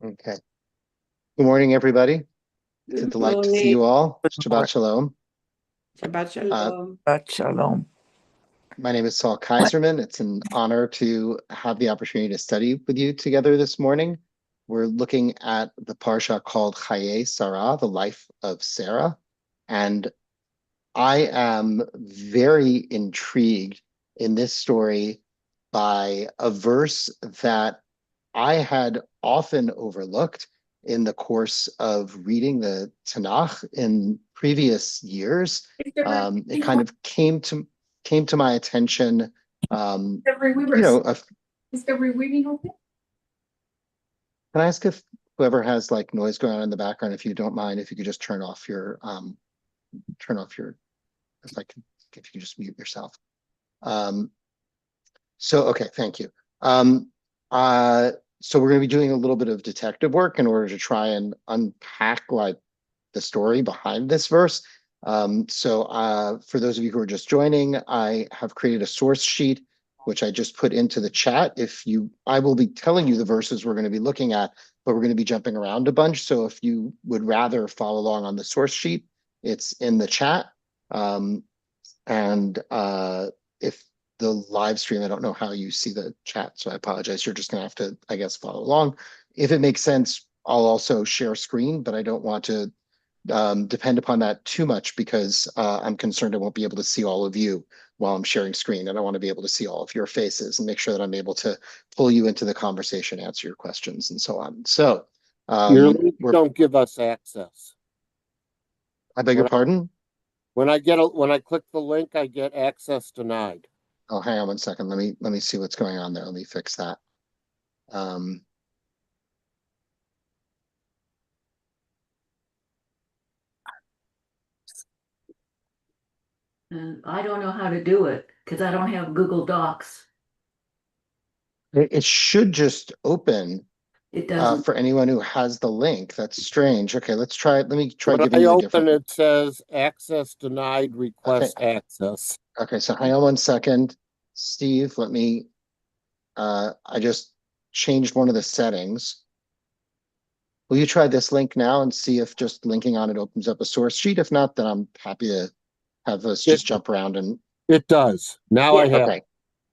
Okay. Good morning, everybody. It's a Good delight to see morning. you all. Good Shabbat morning. Shalom. Shabbat Uh, shalom. Shalom. my name is Saul Kaiserman. It's an honor to have the opportunity to study with you together this morning. We're looking at the parsha called Chaye Sarah, the life of Sarah. And I am very intrigued in this story by a verse that I had often overlooked in the course of reading the Tanakh in previous years. It kind of came to my attention. Discovery You Weavers. know, a, Discovery Weaving open? can I ask if whoever has like noise going on in the background, if you don't mind, if you could just turn off your, if I can, if you could just mute yourself. Okay, thank you. So we're going to be doing a little bit of detective work in order to try and unpack like the story behind this verse. For those of you who are just joining, I have created a source sheet, which I just put into the chat. I will be telling you the verses we're going to be looking at, but we're going to be jumping around a bunch. So if you would rather follow along on the source sheet, it's in the chat. If the live stream, I don't know how you see the chat, so I apologize. You're just gonna have to, I guess, follow along. If it makes sense, I'll also share screen, but I don't want to depend upon that too much because I'm concerned I won't be able to see all of you while I'm sharing screen, and I want to be able to see all of your faces and make sure that I'm able to pull you into the conversation, answer your questions, and so on. So Your link don't give us access. I beg your pardon? When I click the link, I get access denied. Oh, hang on one second. Let me see what's going on there. Let me fix that. And I don't know how to do it because I don't have Google Docs. It should just open It doesn't. for anyone who has the link. That's strange. Okay, let's try it. Let me try When giving I you a open different. it says access denied, Okay. request access. Okay, so hang on one second. Steve, I just changed one of the settings. Will you try this link now and see if just linking on it opens up a source sheet? If not, then I'm happy to have us just jump around and. It does. Now I have. Okay.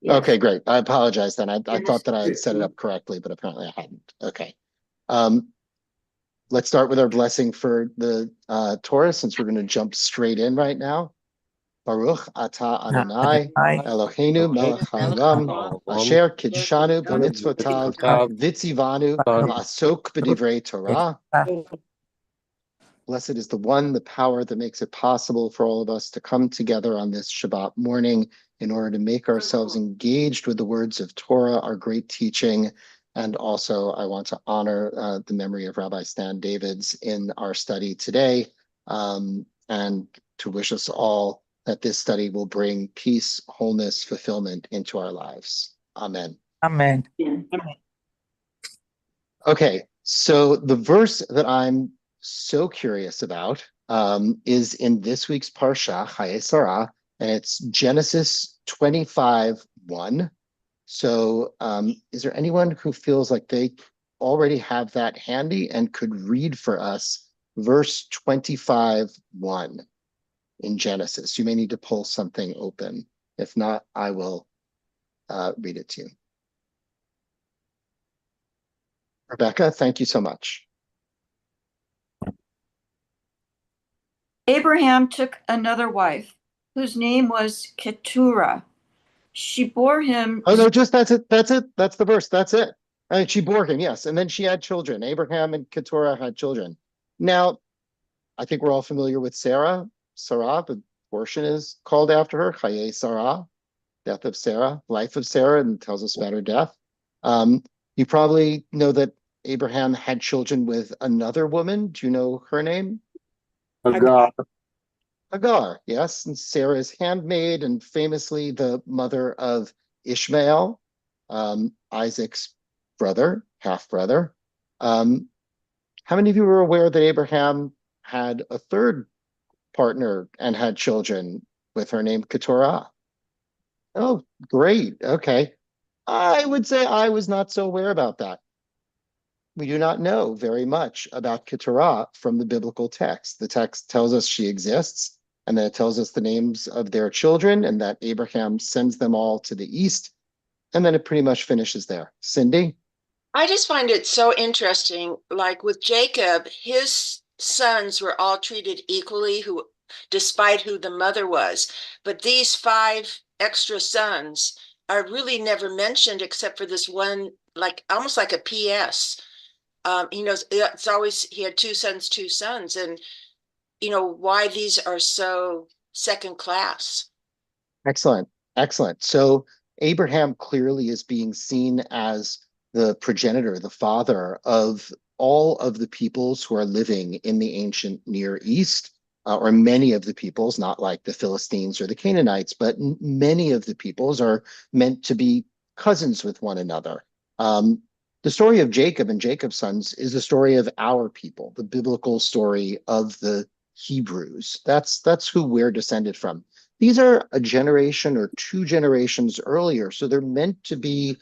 Yes. Okay, great. I apologize then. I Yes. thought that I had set it up correctly, but apparently I hadn't. Okay. Let's start with our blessing for the Torah, since we're going to jump straight in right now. Baruch atah Adonai Eloheinu melech haolam asher kidshanu b'mitzvotav v'tzivanu la'asok b'divrei Torah. Blessed is the one, the power that makes it possible for all of us to come together on this Shabbat morning in order to make ourselves engaged with the words of Torah, our great teaching. And also, I want to honor the memory of Rabbi Stan Davids in our study today, and to wish us all that this study will bring peace, wholeness, fulfillment into our lives. Amen. Amen. Okay, so the verse that I'm so curious about is in this week's Parsha, Chaye Sarah, and it's Genesis 25:1. So is there anyone who feels like they already have that handy and could read for us verse 25:1 in Genesis? You may need to pull something open. If not, I will read it to you. Rebecca, thank you so much. Abraham took another wife, whose name was Keturah. She bore him. Oh no, just that's it. That's it. That's the verse. That's it. And she bore him, yes. And then she had children. Abraham and Keturah had children. Now, I think we're all familiar with Sarah. Sarah, the portion is called after her. Chaye Sarah, death of Sarah, life of Sarah, and tells us about her death. You probably know that Abraham had children with another woman. Do you know her name? Hagar. Hagar, yes, and Sarah's handmaid and famously the mother of Ishmael, Isaac's brother, half-brother. How many of you were aware that Abraham had a third partner and had children with her named Keturah? Oh, great. Okay. I would say I was not so aware about that. we do not know very much about Keturah from the biblical text. The text tells us she exists, and then it tells us the names of their children and that Abraham sends them all to the east. And then it pretty much finishes there. Cindy? I just find it so interesting. Like with Jacob, his sons were all treated equally, despite who the mother was. But these five extra sons are really never mentioned except for this one, like almost like a PS. He knows it's always he had two sons, and why these are so second class. Excellent. Excellent. So Abraham clearly is being seen as the progenitor, the father of all of the peoples who are living in the ancient Near East, or many of the peoples, not like the Philistines or the Canaanites, but many of the peoples are meant to be cousins with one another. The story of Jacob and Jacob's sons is the story of our people, the biblical story of the Hebrews. That's who we're descended from. These are a generation or two generations earlier, so they're meant to be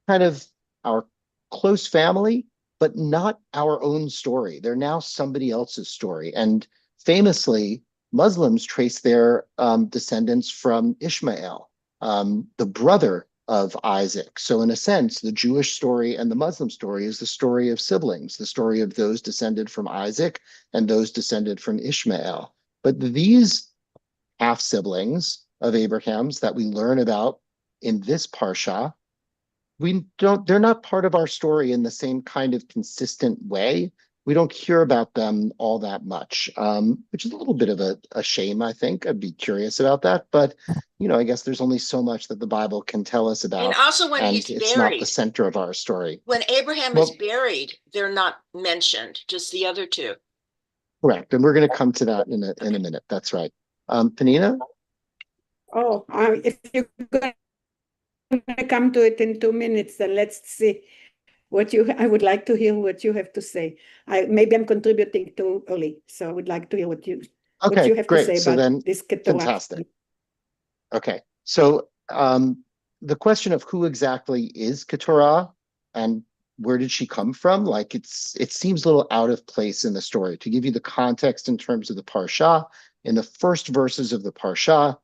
kind of our close family, but not our own story. They're now somebody else's story. And famously, Muslims trace their descendants from Ishmael, the brother of Isaac. So in a sense, the Jewish story and the Muslim story is the story of siblings, the story of those descended from Isaac and those descended from Ishmael. But these half siblings of Abraham's that we learn about in this parsha, they're not part of our story in the same kind of consistent way. We don't hear about them all that much, which is a little bit of a shame, I think. I'd be curious about that. But, I guess there's only so much that the Bible can tell us about. And also when and he's it's not the buried, center of our story. when Abraham is buried, they're not mentioned, just the other two. Correct. And we're going to come to that in a minute. That's right. Penina? Oh, if you're going to come to it in 2 minutes, then let's see I would like to hear what you have to say. Maybe I'm contributing too early, so I would like to hear what you have great. to say So about then, this Keturah. fantastic. Okay, so the question of who exactly is Keturah and where did she come from? Like it seems a little out of place in the story. To give you the context in terms of the parsha, in the first verses of the parsha,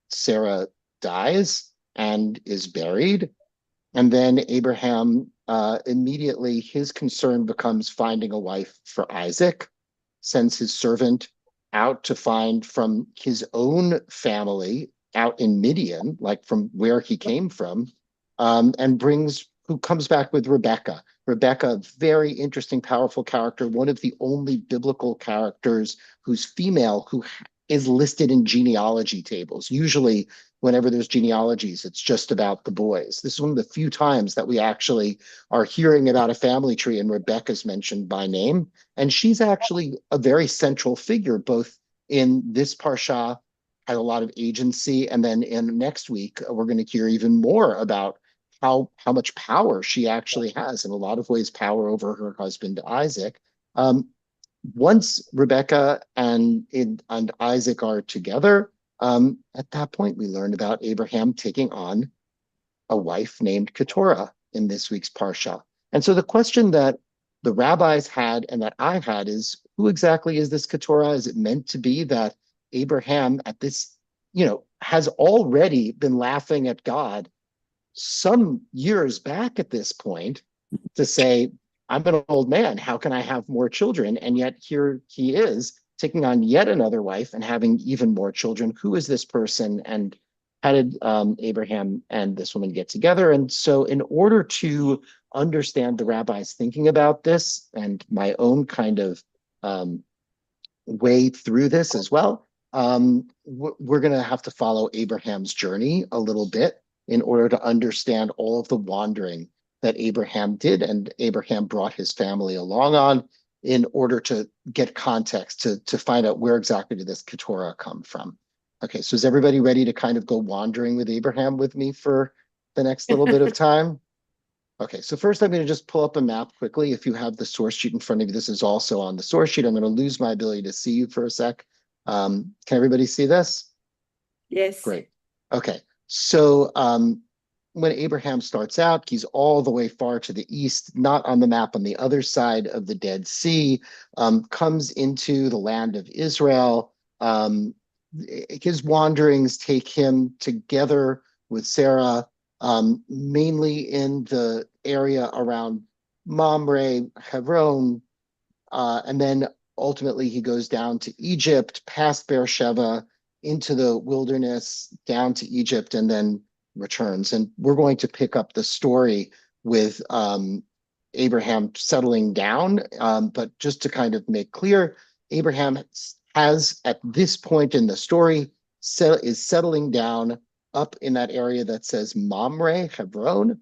Sarah dies and is buried. And then Abraham, immediately his concern becomes finding a wife for Isaac, sends his servant out to find from his own family out in Midian, like from where he came from, and who comes back with Rebecca. Rebecca, very interesting, powerful character, one of the only biblical characters who's female who is listed in genealogy tables. Usually, whenever there's genealogies, it's just about the boys. This is one of the few times that we actually are hearing about a family tree and Rebecca's mentioned by name. And she's actually a very central figure, both in this parsha, has a lot of agency, and then in next week, we're going to hear even more about how much power she actually has, in a lot of ways, power over her husband, Isaac. Once Rebecca and Isaac are together, at that point, we learn about Abraham taking on a wife named Keturah in this week's parsha. And so the question that the rabbis had and that I had is, who exactly is this Keturah? Is it meant to be that Abraham at this, has already been laughing at God some years back at this point to say, I'm an old man, how can I have more children? And yet here he is taking on yet another wife and having even more children. Who is this person? And how did Abraham and this woman get together? And so in order to understand the rabbis thinking about this and my own kind of way through this as well, we're going to have to follow Abraham's journey a little bit in order to understand all of the wandering that Abraham did and Abraham brought his family along on, in order to get context to find out where exactly did this Keturah come from. Okay, so is everybody ready to kind of go wandering with Abraham with me for the next little bit of time? Okay, so first I'm going to just pull up a map quickly. If you have the source sheet in front of you, this is also on the source sheet. I'm going to lose my ability to see you for a sec. Can everybody see this? Yes. Great. Okay, so when Abraham starts out, he's all the way far to the east, not on the map, on the other side of the Dead Sea, comes into the land of Israel. His wanderings take him together with Sarah, mainly in the area around Mamre, Hebron, and then ultimately he goes down to Egypt, past Beersheba, into the wilderness, down to Egypt, and then returns. And we're going to pick up the story with Abraham settling down. But just to kind of make clear, Abraham has, at this point in the story, is settling down up in that area that says Mamre, Hebron,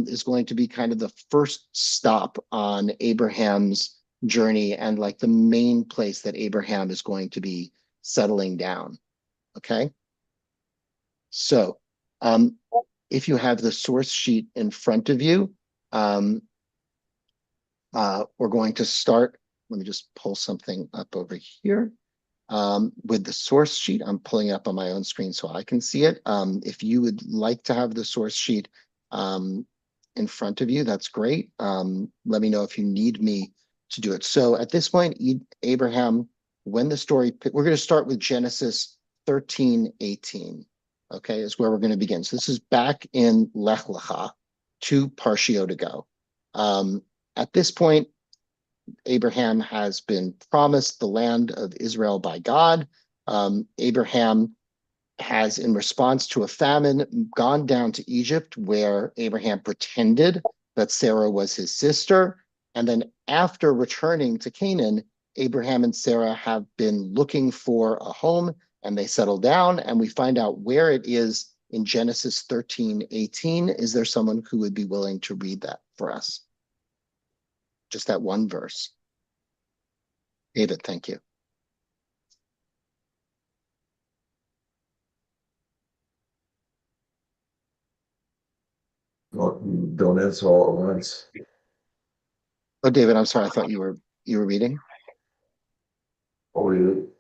is going to be kind of the first stop on Abraham's journey and like the main place that Abraham is going to be settling down. Okay. So if you have the source sheet in front of you, we're going to start. Let me just pull something up over here. With the source sheet, I'm pulling it up on my own screen so I can see it. If you would like to have the source sheet in front of you, that's great. Let me know if you need me to do it. So at this point, Abraham, when the story, we're going to start with Genesis 13:18, okay, is where we're going to begin. So this is back in Lech Lecha, 2 Parshiot ago. At this point, Abraham has been promised the land of Israel by God. Abraham has, in response to a famine, gone down to Egypt, where Abraham pretended that Sarah was his sister. And then after returning to Canaan, Abraham and Sarah have been looking for a home, and they settle down, and we find out where it is in Genesis 13:18. Is there someone who would be willing to read that for us? Just that one verse. David, thank you. Well, don't answer all at once. Oh, David, I'm sorry. I thought you were reading. Oh, you.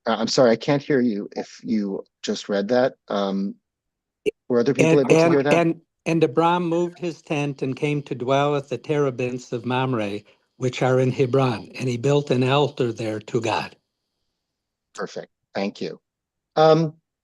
I'm sorry, I can't hear you if you just read that. Were other people able to hear that? And Abram moved his tent and came to dwell at the terebinths of Mamre, which are in Hebron, and he built an altar there to God. Perfect. Thank you.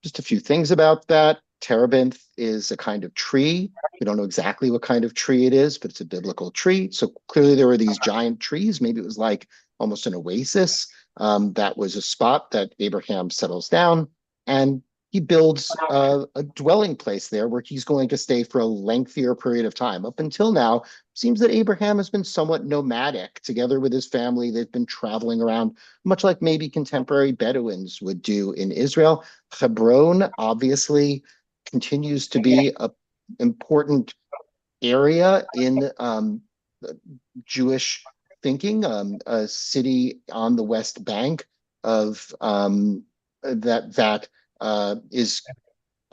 Just a few things about that. Terebinth is a kind of tree. We don't know exactly what kind of tree it is, but it's a biblical tree. So clearly there were these giant trees. Maybe it was like almost an oasis. That was a spot that Abraham settles down, and he builds a dwelling place there where he's going to stay for a lengthier period of time. Up until now, it seems that Abraham has been somewhat nomadic. Together with his family, they've been traveling around, much like maybe contemporary Bedouins would do in Israel. Hebron obviously continues to be an important area in Jewish thinking, a city on the West Bank of that is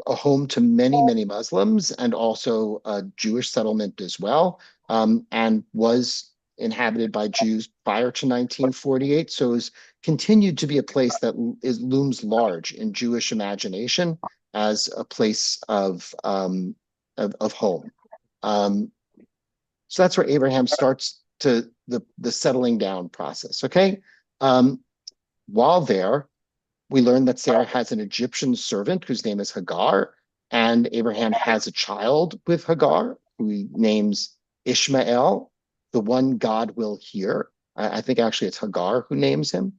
a home to many Muslims, and also a Jewish settlement as well, and was inhabited by Jews prior to 1948. So has continued to be a place that looms large in Jewish imagination as a place of home. So that's where Abraham starts to the settling down process. Okay. While there, we learn that Sarah has an Egyptian servant whose name is Hagar, and Abraham has a child with Hagar who he names Ishmael, the one God will hear. I think actually it's Hagar who names him.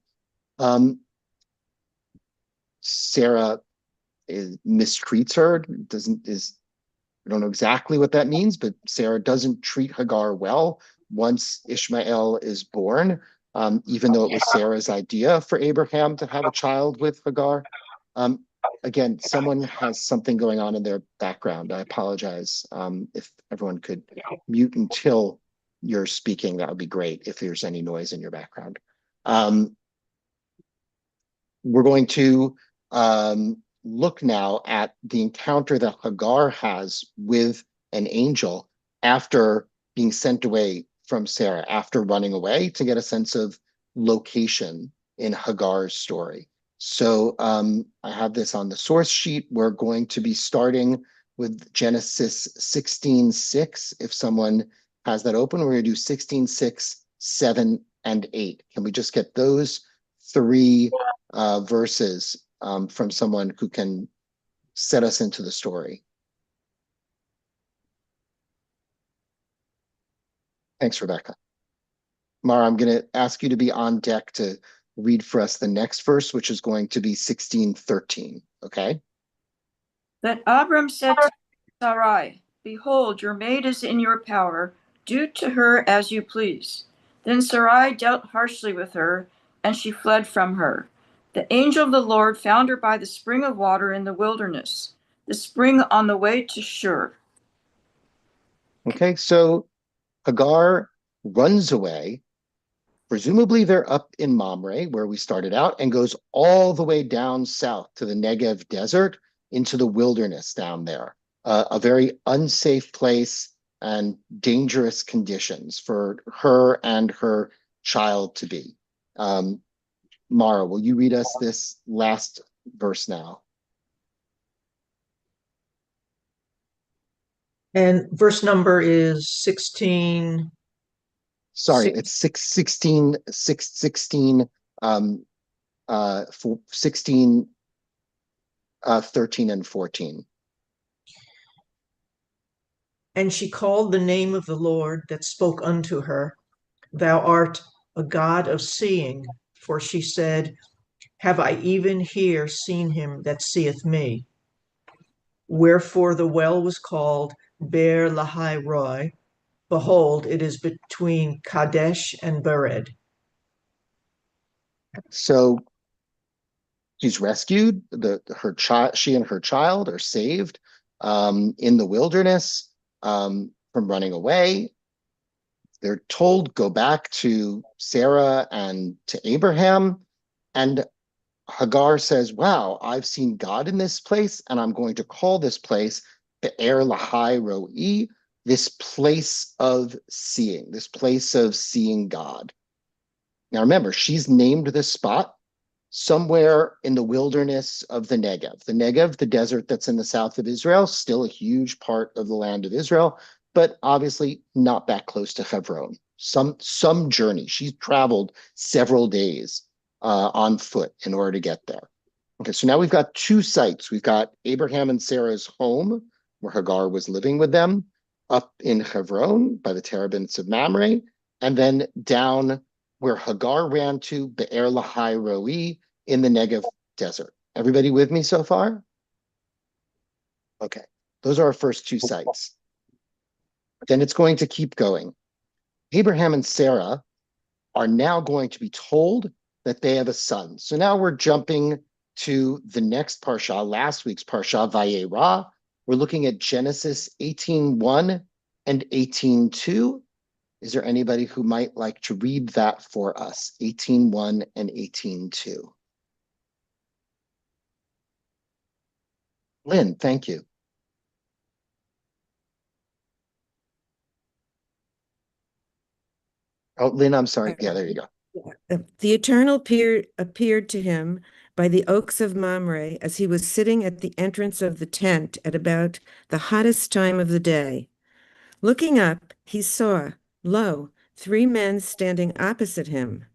Sarah mistreats her, I don't know exactly what that means, but Sarah doesn't treat Hagar well once Ishmael is born, even though it was Sarah's idea for Abraham to have a child with Hagar. Again, someone has something going on in their background. I apologize. If everyone could mute until you're speaking, that would be great if there's any noise in your background. We're going to look now at the encounter that Hagar has with an angel after being sent away from Sarah, after running away, to get a sense of location in Hagar's story. So I have this on the source sheet. We're going to be starting with Genesis 16:6. If someone has that open, we're going to do 16:6, 7, and 8. Can we just get those three verses from someone who can set us into the story? Thanks, Rebecca. Mara, I'm going to ask you to be on deck to read for us the next verse, which is going to be 16:13. Okay? But Abram said to Sarai, behold, your maid is in your power. Do to her as you please. Then Sarai dealt harshly with her, and she fled from her. The angel of the Lord found her by the spring of water in the wilderness, the spring on the way to Shur. Okay, so Hagar runs away. Presumably they're up in Mamre, where we started out, and goes all the way down south to the Negev desert into the wilderness down there. A very unsafe place and dangerous conditions for her and her child to be. Mara, will you read us this last verse now? And verse number is 16. Sorry, it's 16, 16, 16, 13 and 14. And she called the name of the Lord that spoke unto her, Thou art a God of seeing. For she said, Have I even here seen him that seeth me? Wherefore the well was called Beer Lahai Roi. Behold, it is between Kadesh and Bered. So she's rescued. Her child, she and her child are saved in the wilderness from running away. They're told go back to Sarah and to Abraham, and Hagar says, "Wow, I've seen God in this place, and I'm going to call this place Be'er Lahai Roi, this place of seeing, this place of seeing God." Now remember, she's named this spot somewhere in the wilderness of the Negev. The Negev, the desert that's in the south of Israel, still a huge part of the land of Israel, but obviously not that close to Hebron. Some journey. She's traveled several days on foot in order to get there. Okay, so now we've got two sites. We've got Abraham and Sarah's home, where Hagar was living with them, up in Hebron by the terebinths of Mamre, and then down where Hagar ran to Be'er Lahai Roi in the Negev desert. Everybody with me so far? Okay, those are our first two sites. Then it's going to keep going. Abraham and Sarah are now going to be told that they have a son. So now we're jumping to the next parsha, last week's parsha, Vayera. We're looking at Genesis 18:1 and 18:2. Is there anybody who might like to read that for us? 18:1 and 18:2. Lynn, thank you. Oh, Lynn, I'm sorry. Yeah, there you go. The Eternal appeared to him by the oaks of Mamre as he was sitting at the entrance of the tent at about the hottest time of the day. Looking up, he saw, lo, 3 men standing opposite him.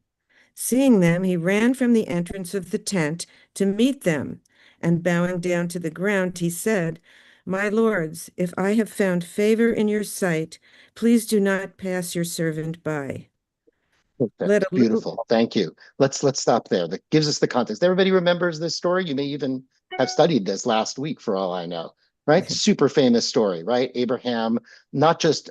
Seeing them, he ran from the entrance of the tent to meet them, and bowing down to the ground, he said, My lords, if I have found favor in your sight, please do not pass your servant by. Perfect. Beautiful. Thank you. Let's stop there. That gives us the context. Everybody remembers this story. You may even have studied this last week for all I know, right? Super famous story, right? Abraham, not just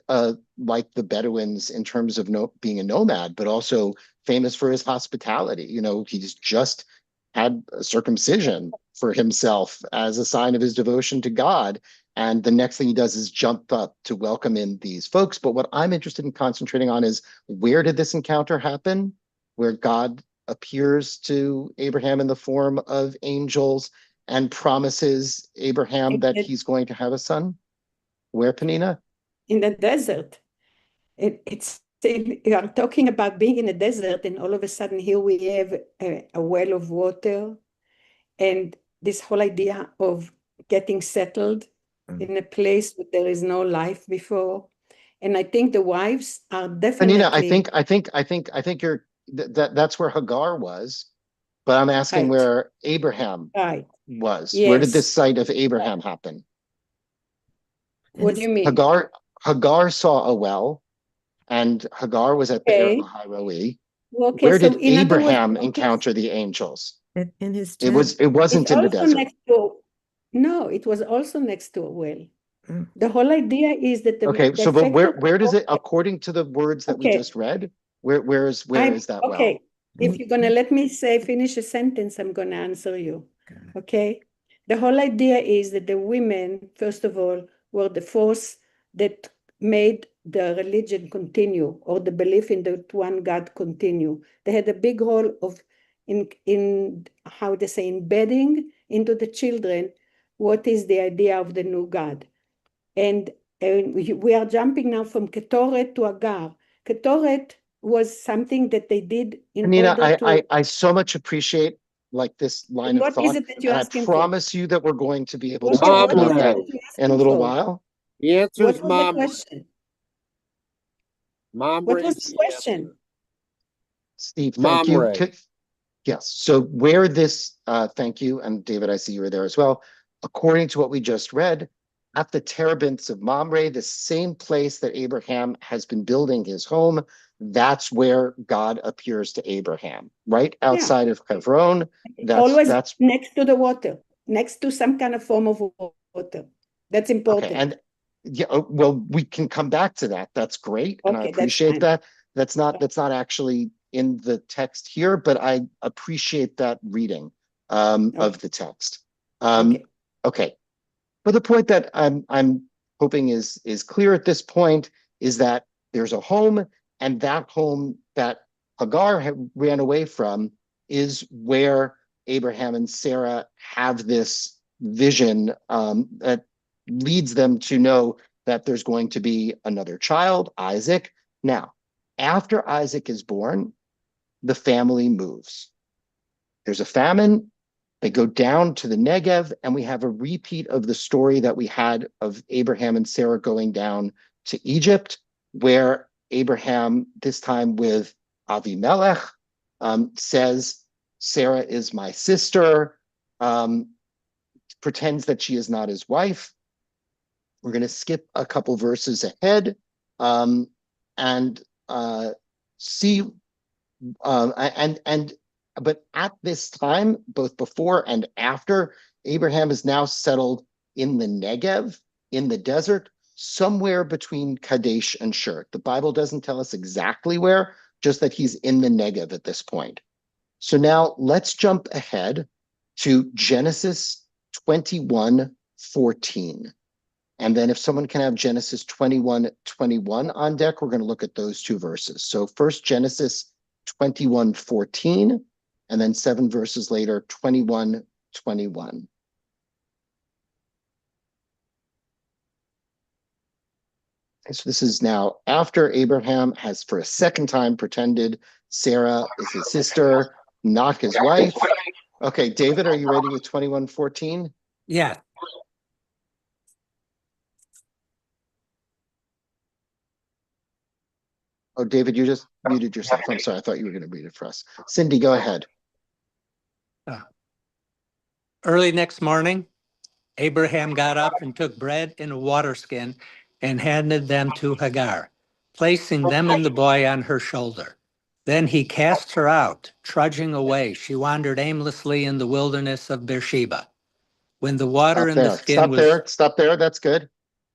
like the Bedouins in terms of being a nomad, but also famous for his hospitality. You know, he's just had a circumcision for himself as a sign of his devotion to God. And the next thing he does is jump up to welcome in these folks. But what I'm interested in concentrating on is, where did this encounter happen? Where God appears to Abraham in the form of angels and promises Abraham that he's going to have a son? Where, Penina? In the desert. You are talking about being in a desert, and all of a sudden here we have a well of water and this whole idea of getting settled in a place where there is no life before. And I think the wives are definitely. Anina, I think you're that's where Hagar was, but I'm asking Right. where Abraham Right. was. Where did this Yes. site of Abraham happen? What do you mean? Hagar saw a well, and Hagar was at Be'er Okay. Lahai-Roi. Okay, Where so did in other words, Abraham encounter the angels? In his It tent. wasn't it's in the also desert. next to. No, it was also next to a well. Oh. The whole idea is that the Okay, so but effect of where does it, according to the words that we Okay. just read, where is that well? Okay, if you're gonna let me finish a sentence, I'm gonna answer you. Okay, the whole idea is that the women, first of all, were the force that made the religion continue, or the belief in the one God continue. They had a big role of in how they say embedding into the children what is the idea of the new God. And we are jumping now from Ketoret to Agar. Ketoret was something that they did in Anina, order to. I so much appreciate like this line And of what is thought, it that you're and I asking for? promise you that we're going to be able to Okay, talk what is about it that that you're in a asking little for? while. The answer What is was the Mamre. question? Mamre What was is the the question? answer. Steve, thank you. Mamre. Yes, so where this, thank you, and David, I see you were there as well. According to what we just read, at the terebinths of Mamre, the same place that Abraham has been building his home, that's where God appears to Abraham, right outside of Hebron. Always That's next to the water, next to some kind of form of water. That's important. okay. And yeah, well, we can come back to that. That's great, and I Okay, that's appreciate fine. that. That's not actually in the text here, but I appreciate that reading of the text. Okay. But the point that I'm hoping is clear at this point is that there's a home, and that home that Hagar ran away from is where Abraham and Sarah have this vision that leads them to know that there's going to be another child, Isaac. Now, after Isaac is born, the family moves. There's a famine. They go down to the Negev, and we have a repeat of the story that we had of Abraham and Sarah going down to Egypt, where Abraham, this time with Avimelech, says, Sarah is my sister, pretends that she is not his wife. We're going to skip a couple verses ahead and see, but at this time, both before and after, Abraham is now settled in the Negev, in the desert, somewhere between Kaddish and Shur. The Bible doesn't tell us exactly where, just that he's in the Negev at this point. So now let's jump ahead to Genesis 21:14. And then if someone can have Genesis 21:21 on deck, we're going to look at those two verses. So first Genesis 21:14, and then 7 verses later, 21:21. So this is now after Abraham has for a second time pretended Sarah is his sister, not his wife. Okay, David, are you ready with 21:14? Yeah. Oh, David, you just muted yourself. I'm sorry. I thought you were going to read it for us. Cindy, go ahead. Early next morning, Abraham got up and took bread in a water skin and handed them to Hagar, placing them and the boy on her shoulder. Then he cast her out, trudging away. She wandered aimlessly in the wilderness of Beersheba. When the water in the skin was... Stop there. That's good.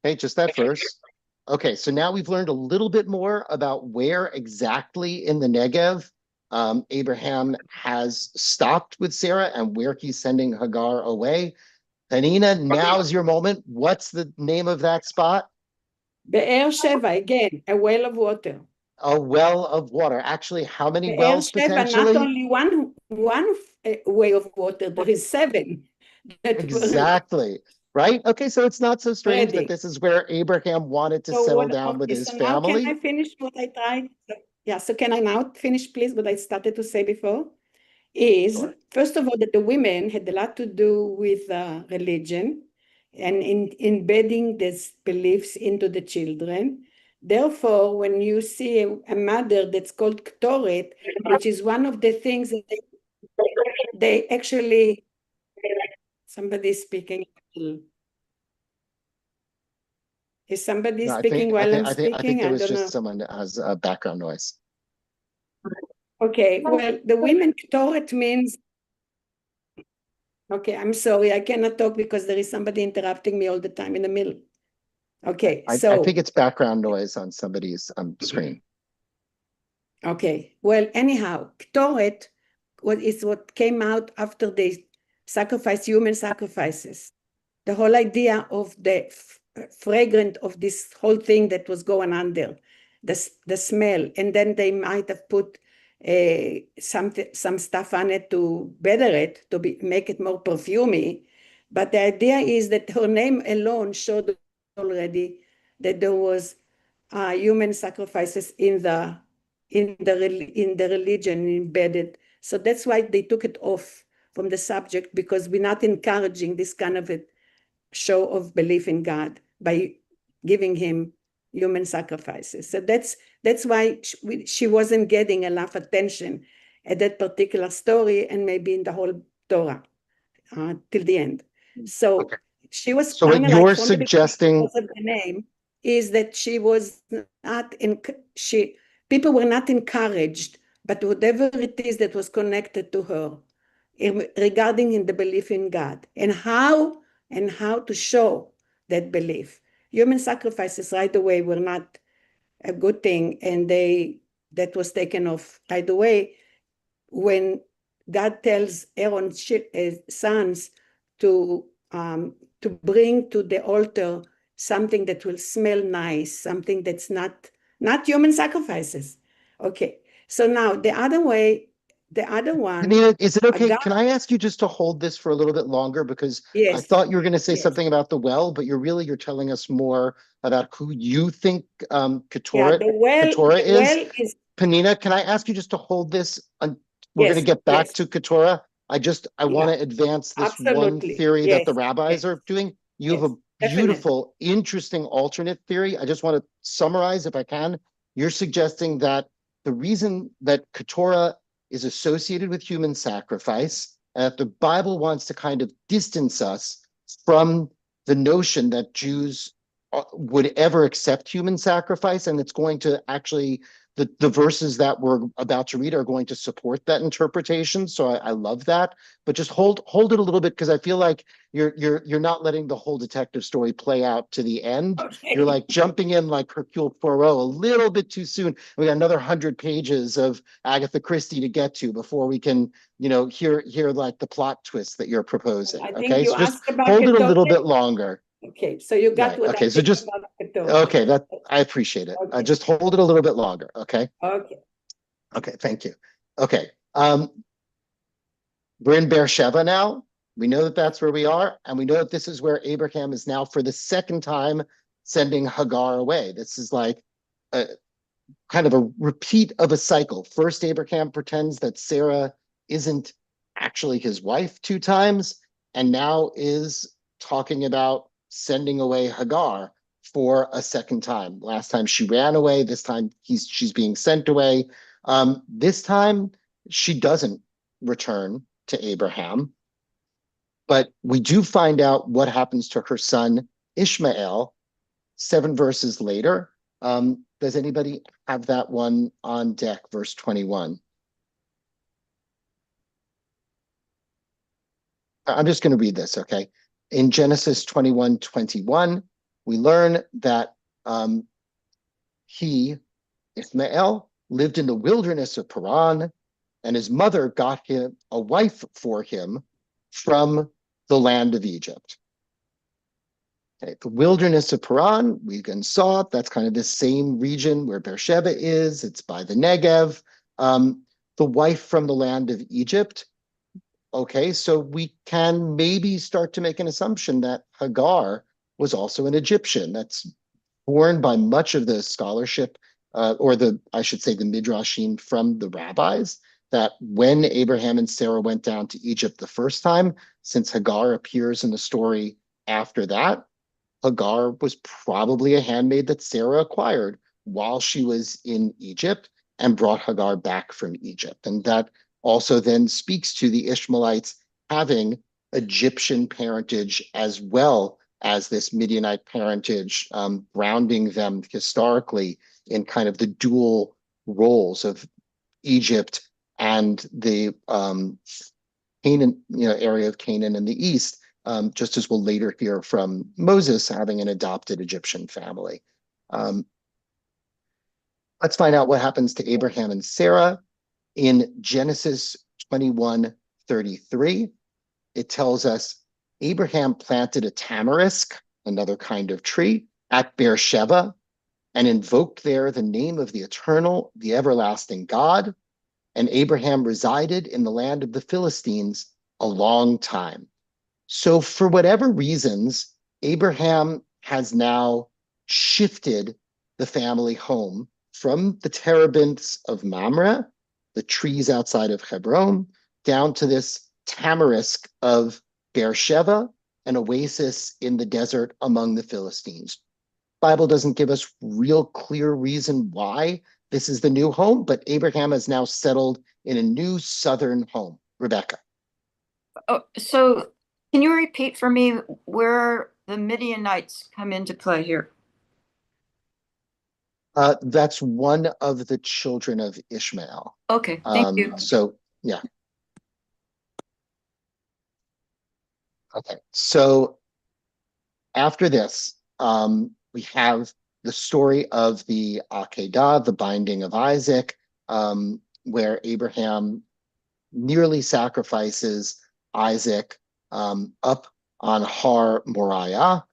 Hey, just that verse. Okay, so now we've learned a little bit more about where exactly in the Negev Abraham has stopped with Sarah and where he's sending Hagar away. Hanina, now's your moment. What's the name of that spot? Be'er Sheva, again, a well of water. A well of water. Actually, how many Be'er wells Sheva, potentially? not only one way of water, there is 7. Exactly. Right? Okay, so it's not so strange that this is where Abraham wanted to settle down with his so now can I family. finish what I tried? So can I now finish, please, what I started to say before? is, first of all, that the women had a lot to do with religion and in embedding these beliefs into the children. Therefore, when you see a mother that's called Ktoret, which is one of the things that they actually, somebody speaking. Is somebody No, speaking while I'm I speaking? think there I was don't know. just someone that has a background noise. Okay, well, the women Ktoret means, okay, I'm sorry, I cannot talk because there is somebody interrupting me all the time in the middle. Okay, I so, think it's background noise on somebody's screen. okay, well, anyhow, Ktoret is what came out after they sacrificed human sacrifices. The whole idea of the fragrant of this whole thing that was going on there, the smell, and then they might have put some stuff on it to better it, to make it more perfumey. But the idea is that her name alone showed already that there was human sacrifices in the religion embedded. So that's why they took it off from the subject, because we're not encouraging this kind of a show of belief in God by giving him human sacrifices. So that's why she wasn't getting enough attention at that particular story, and maybe in the whole Torah till the end. So Okay. she was So what kind of you're like, from the beginning, suggesting, because of the name, is that she was not in, people were not encouraged, but whatever it is that was connected to her regarding in the belief in God and how to show that belief. Human sacrifices right away were not a good thing, and that was taken off right away when God tells Aaron's sons to bring to the altar something that will smell nice, something that's not human sacrifices. Okay, so now the other one. Anita, is it okay? God, Can I ask you just to hold this for a little bit longer? Because I yes, thought you were going to say yes. something about the well, but you're telling us more about who you think Yeah, Keturah the well is. is, Panina, can I ask you just to hold this? We're going to yes, get back yes, to Keturah. I want yeah, to advance this one absolutely. theory that the Yes, rabbis yes, are doing. You have yes, a definitely. beautiful, interesting alternate theory. I just want to summarize if I can. You're suggesting that the reason that Keturah is associated with human sacrifice, and that the Bible wants to kind of distance us from the notion that Jews would ever accept human sacrifice, and it's going to actually, the verses that we're about to read are going to support that interpretation. So I love that, but just hold it a little bit, because I feel like you're not letting the whole detective story play out to the end. Okay. You're like jumping in like Hercule Poirot a little bit too soon. We got another 100 pages of Agatha Christie to get to before we can, hear like the plot twist that you're proposing. I think Okay, you so just asked about hold it a little Keturah. bit longer. Okay, so you got Right. what Okay. I So think just about Keturah. okay. That I appreciate it. Okay. Just hold it a little bit longer. Okay. Okay. Okay. Thank you. Okay. We're in Beersheba now. We know that that's where we are, and we know that this is where Abraham is now for the second time sending Hagar away. This is like a kind of a repeat of a cycle. First, Abraham pretends that Sarah isn't actually his wife 2 times, and now is talking about sending away Hagar for a second time. Last time she ran away. This time she's being sent away. This time she doesn't return to Abraham, but we do find out what happens to her son Ishmael 7 verses later. Does anybody have that one on deck, verse 21? I'm just going to read this, okay? In Genesis 21:21, we learn that he, Ishmael, lived in the wilderness of Paran, and his mother got him a wife for him from the land of Egypt. Okay, the wilderness of Paran, we again saw, that's kind of the same region where Beersheba is. It's by the Negev. The wife from the land of Egypt. Okay, so we can maybe start to make an assumption that Hagar was also an Egyptian. That's borne by much of the scholarship, I should say the midrashim from the rabbis. that when Abraham and Sarah went down to Egypt the first time, since Hagar appears in the story after that, Hagar was probably a handmaid that Sarah acquired while she was in Egypt and brought Hagar back from Egypt. And that also then speaks to the Ishmaelites having Egyptian parentage as well as this Midianite parentage, grounding them historically in kind of the dual roles of Egypt and the Canaan, area of Canaan in the east, just as we'll later hear from Moses having an adopted Egyptian family. Let's find out what happens to Abraham and Sarah. In Genesis 21:33, it tells us Abraham planted a tamarisk, another kind of tree, at Beersheba, and invoked there the name of the eternal, the everlasting God. And Abraham resided in the land of the Philistines a long time. So for whatever reasons, Abraham has now shifted the family home from the terebinths of Mamre, the trees outside of Hebron, down to this tamarisk of Beersheba, an oasis in the desert among the Philistines. Bible doesn't give us real clear reason why this is the new home, but Abraham has now settled in a new southern home. Rebecca. Oh, so can you repeat for me where the Midianites come into play here? That's one of the children of Ishmael. Okay, thank you. So, yeah. Okay, so after this, we have the story of the Akedah, the binding of Isaac, where Abraham nearly sacrifices Isaac up on Har Moriah.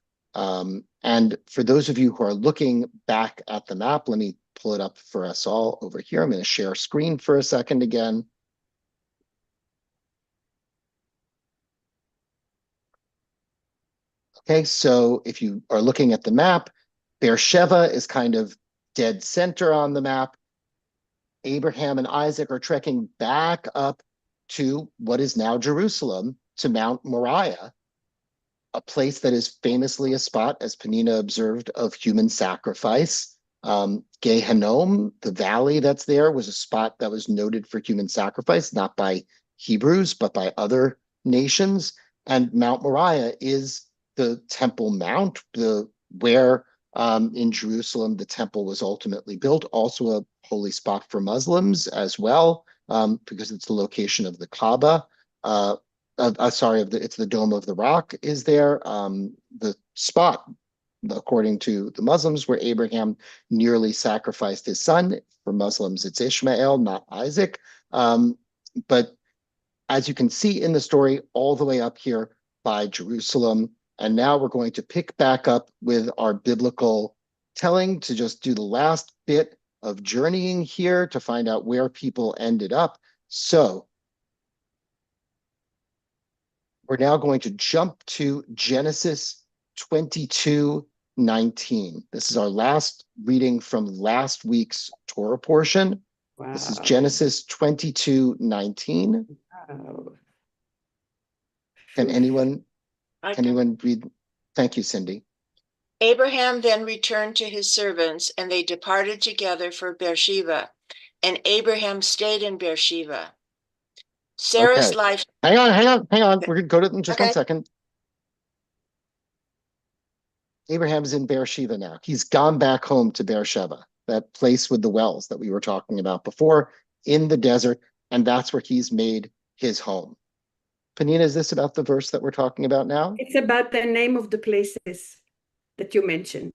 And for those of you who are looking back at the map, let me pull it up for us all over here. I'm going to share screen for a second again. Okay, so if you are looking at the map, Beersheba is kind of dead center on the map. Abraham and Isaac are trekking back up to what is now Jerusalem, to Mount Moriah, a place that is famously a spot, as Penina observed, of human sacrifice. Gehinnom, the valley that's there, was a spot that was noted for human sacrifice, not by Hebrews, but by other nations. And Mount Moriah is the Temple Mount, where in Jerusalem the temple was ultimately built, also a holy spot for Muslims as well, because it's the location of the Kaaba. It's the Dome of the Rock is there, the spot, according to the Muslims, where Abraham nearly sacrificed his son. For Muslims, it's Ishmael, not Isaac. But as you can see in the story, all the way up here by Jerusalem. And now we're going to pick back up with our biblical telling to just do the last bit of journeying here to find out where people ended up. So we're now going to jump to Genesis 22:19. This is our last reading from last week's Torah portion. Wow. This is Genesis 22:19. Wow. Can anyone read? Thank you, Cindy. Abraham then returned to his servants, and they departed together for Beersheba. And Abraham stayed in Beersheba. Sarah's Okay. life. Hang on. We're going to go to them just Okay. 1 second. Abraham's in Beersheba now. He's gone back home to Beersheba, that place with the wells that we were talking about before, in the desert, and that's where he's made his home. Penina, is this about the verse that we're talking about now? It's about the name of the places that you mentioned.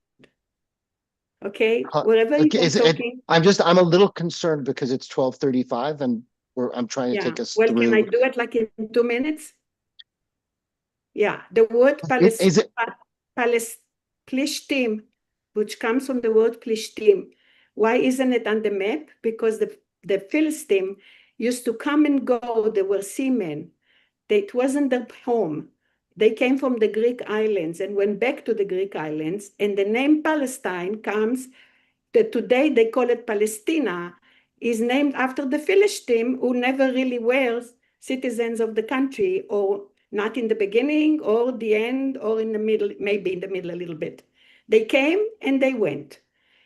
Okay, wherever you are talking. I'm a little concerned because it's 12:35 and I'm trying to take us Well, through. can I do it like in 2 minutes? Yeah, the word Plishtim, which comes from the word Plishtim. Why isn't it on the map? Because the Philistine used to come and go. They were seamen. It wasn't their home. They came from the Greek islands and went back to the Greek islands. And the name Palestine comes, that today they call it Palestina, is named after the Philistine, who never really were citizens of the country, or not in the beginning or the end or in the middle, maybe in the middle a little bit. They came and they went.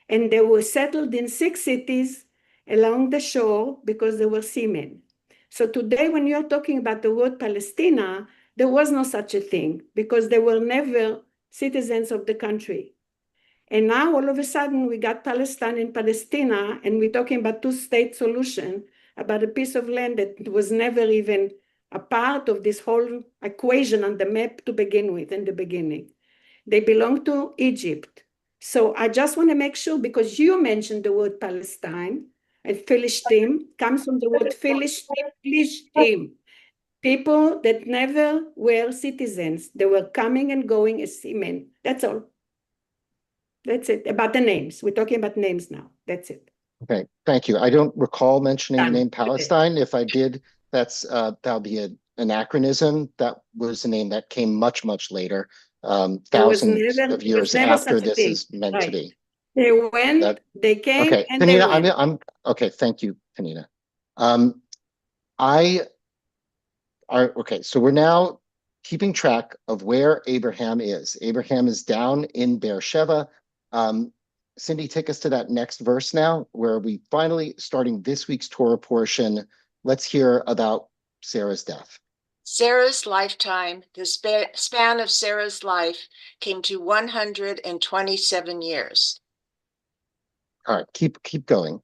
And they were settled in 6 cities along the shore because they were seamen. So today, when you're talking about the word Palestina, there was no such a thing because they were never citizens of the country. And now all of a sudden we got Palestine and Palestina, and we're talking about two-state solution, about a piece of land that was never even a part of this whole equation on the map to begin with in the beginning. They belong to Egypt. So I just want to make sure, because you mentioned the word Palestine, and Philistine comes from the word Philistine, people that never were citizens. They were coming and going as seamen. That's all. That's it. About the names. We're talking about names now. That's it. Okay, thank you. I don't recall mentioning the Done. name Okay. Palestine. If I did, that'll be an anachronism. That was a name that came much later, There was thousands never, of there was years never after such a this thing. is meant to Right. be. They went, That they came, okay, and they Penina, went. I'm okay. Thank you, Penina. I are okay. So we're now keeping track of where Abraham is. Abraham is down in Beersheba. Cindy, take us to that next verse now, where we finally starting this week's Torah portion. Let's hear about Sarah's death. Sarah's lifetime, the span of Sarah's life, came to 127 years. All right, keep going.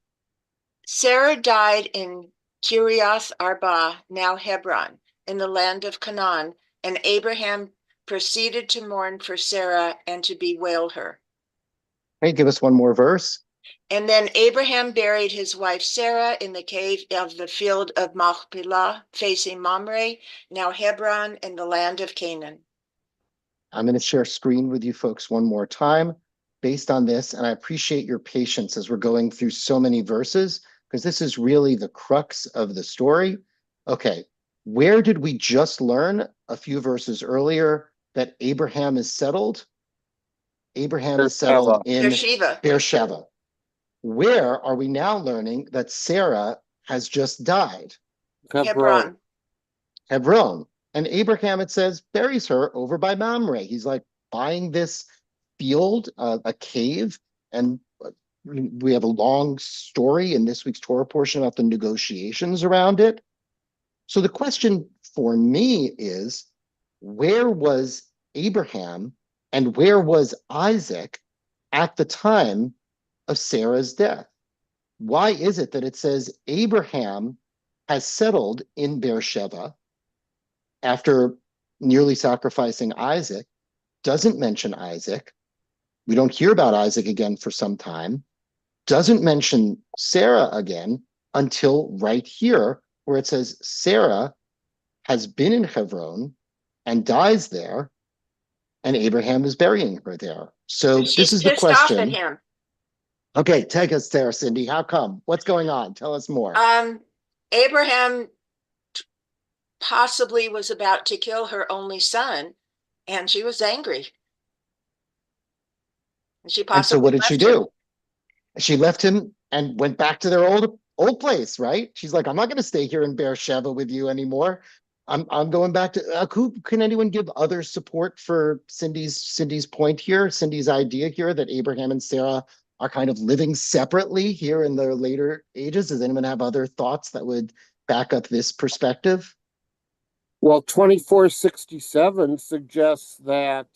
Sarah died in Kiriath Arba, now Hebron, in the land of Canaan, and Abraham proceeded to mourn for Sarah and to bewail her. Hey, give us one more verse. And then Abraham buried his wife Sarah in the cave of the field of Machpelah, facing Mamre, now Hebron, in the land of Canaan. I'm going to share screen with you folks one more time based on this, and I appreciate your patience as we're going through so many verses, because this is really the crux of the story. Okay, where did we just learn a few verses earlier that Abraham is settled? Abraham is settled in Beersheba. Beersheba. Where are we now learning that Sarah has just died? Hebron. Hebron. And Abraham, it says, buries her over by Mamre. He's like buying this field, a cave, and we have a long story in this week's Torah portion about the negotiations around it. So the question for me is, where was Abraham and where was Isaac at the time of Sarah's death? Why is it that it says Abraham has settled in Beersheba after nearly sacrificing Isaac, doesn't mention Isaac? We don't hear about Isaac again for some time, doesn't mention Sarah again until right here, where it says Sarah has been in Hebron and dies there, and Abraham is burying her there. So this is the She's pissed off at question. him. Okay, take us there, Cindy. How come? What's going on? Tell us more. Abraham possibly was about to kill her only son, and she was angry. And she And so what possibly did she left him. do? She left him and went back to their old place, right? She's like, I'm not going to stay here in Beersheba with you anymore. I'm going back to who can anyone give other support for Cindy's point here, Cindy's idea here that Abraham and Sarah are kind of living separately here in their later ages? Does anyone have other thoughts that would back up this perspective? Well, 2467 suggests that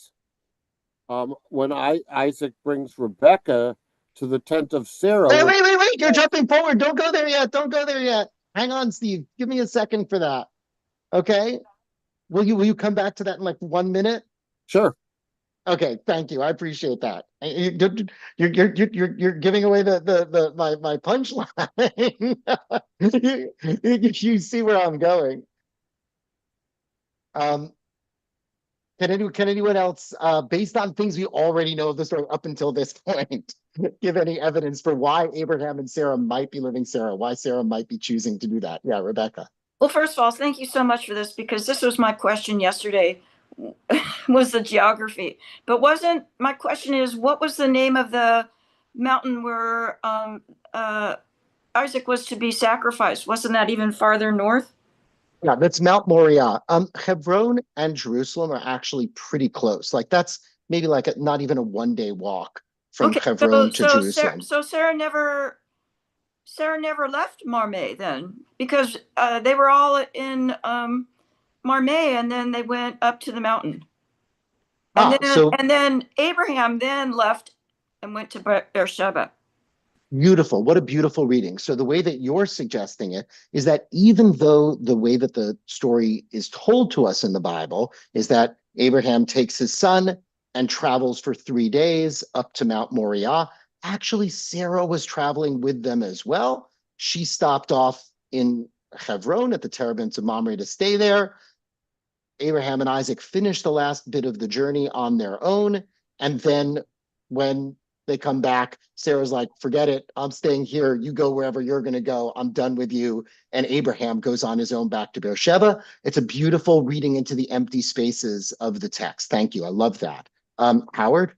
when Isaac brings Rebecca to the tent of Sarah. Wait, you're jumping forward. Don't go there yet. Don't go there yet. Hang on, Steve. Give me a second for that. Okay. Will you come back to that in like 1 minute? Sure. Okay, thank you. I appreciate that. You're giving away my punchline. You see where I'm going. Can anyone else, based on things we already know of the story up until this point, give any evidence for why Abraham and Sarah might be living why Sarah might be choosing to do that? Yeah, Rebecca. Well, first of all, thank you so much for this, because this was my question yesterday, was the geography. But my question is, what was the name of the mountain where Isaac was to be sacrificed? Wasn't that even farther north? Yeah, that's Mount Moriah. Hebron and Jerusalem are actually pretty close. Like that's maybe like not even a 1 day walk from Okay, Hebron to Jerusalem. So Sarah never left Marmay then, because they were all in Marmay, and then they went up to the mountain. And then Abraham then left and went to Beersheba. Beautiful. What a beautiful reading. So the way that you're suggesting it is that even though the way that the story is told to us in the Bible is that Abraham takes his son and travels for 3 days up to Mount Moriah, actually Sarah was traveling with them as well. She stopped off in Hebron at the terebinth of Mamre to stay there. Abraham and Isaac finished the last bit of the journey on their own. And then when they come back, Sarah's like, forget it. I'm staying here. You go wherever you're going to go. I'm done with you. And Abraham goes on his own back to Beersheba. It's a beautiful reading into the empty spaces of the text. Thank you. I love that. Howard?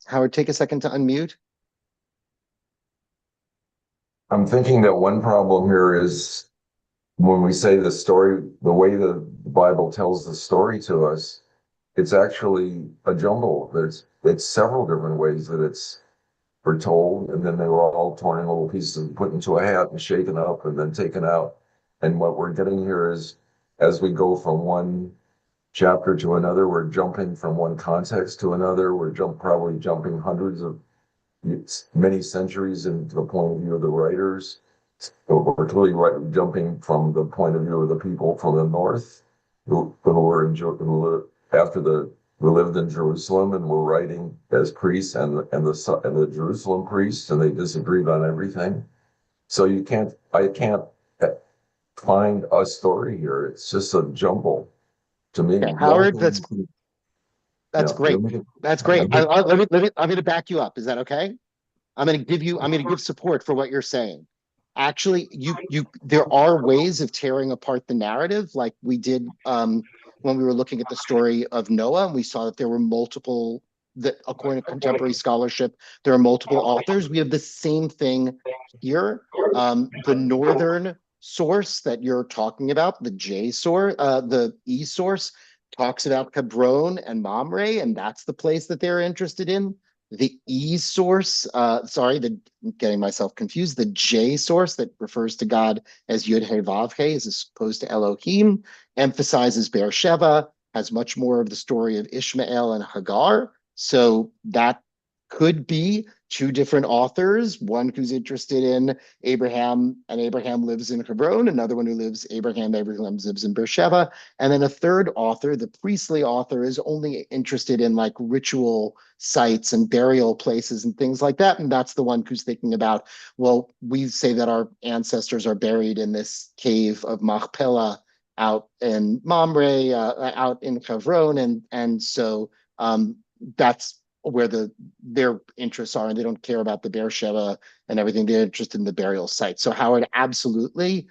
Howard, take a second to unmute. I'm thinking that one problem here is when we say the story, the way the Bible tells the story to us, it's actually a jumble. It's several different ways that it's foretold, and then they were all torn in little pieces and put into a hat and shaken up and then taken out. And what we're getting here is, as we go from one chapter to another, we're jumping from one context to another. We're probably jumping hundreds of many centuries into the point of view of the writers. So we're clearly jumping from the point of view of the people from the north who lived in Jerusalem and were writing as priests and the Jerusalem priests, and they disagreed on everything. So I can't find a story here. It's just a jumble to me. Okay, Howard, that's Yeah. great. That's great. I'm going to back you up. Is that okay? I'm going to give support for what you're saying. Actually, there are ways of tearing apart the narrative, like we did when we were looking at the story of Noah, and we saw that there were that according to contemporary scholarship, there are multiple authors. We have the same thing here. The northern source that you're talking about, the J source, the E source, talks about Hebron and Mamre, and that's the place that they're interested in. The E source, getting myself confused, the J source that refers to God as Yud He Vav He as opposed to Elohim, emphasizes Beersheba, has much more of the story of Ishmael and Hagar. So that could be two different authors, one who's interested in Abraham, and Abraham lives in Hebron, another one who Abraham lives in Beersheba, and then a third author, the priestly author, is only interested in like ritual sites and burial places and things like that, and that's the one who's thinking about, well, we say that our ancestors are buried in this cave of Machpelah out in Mamre, out in Hebron, and so that's where their interests are, and they don't care about the Beersheba and everything. They're interested in the burial site. So Howard, absolutely,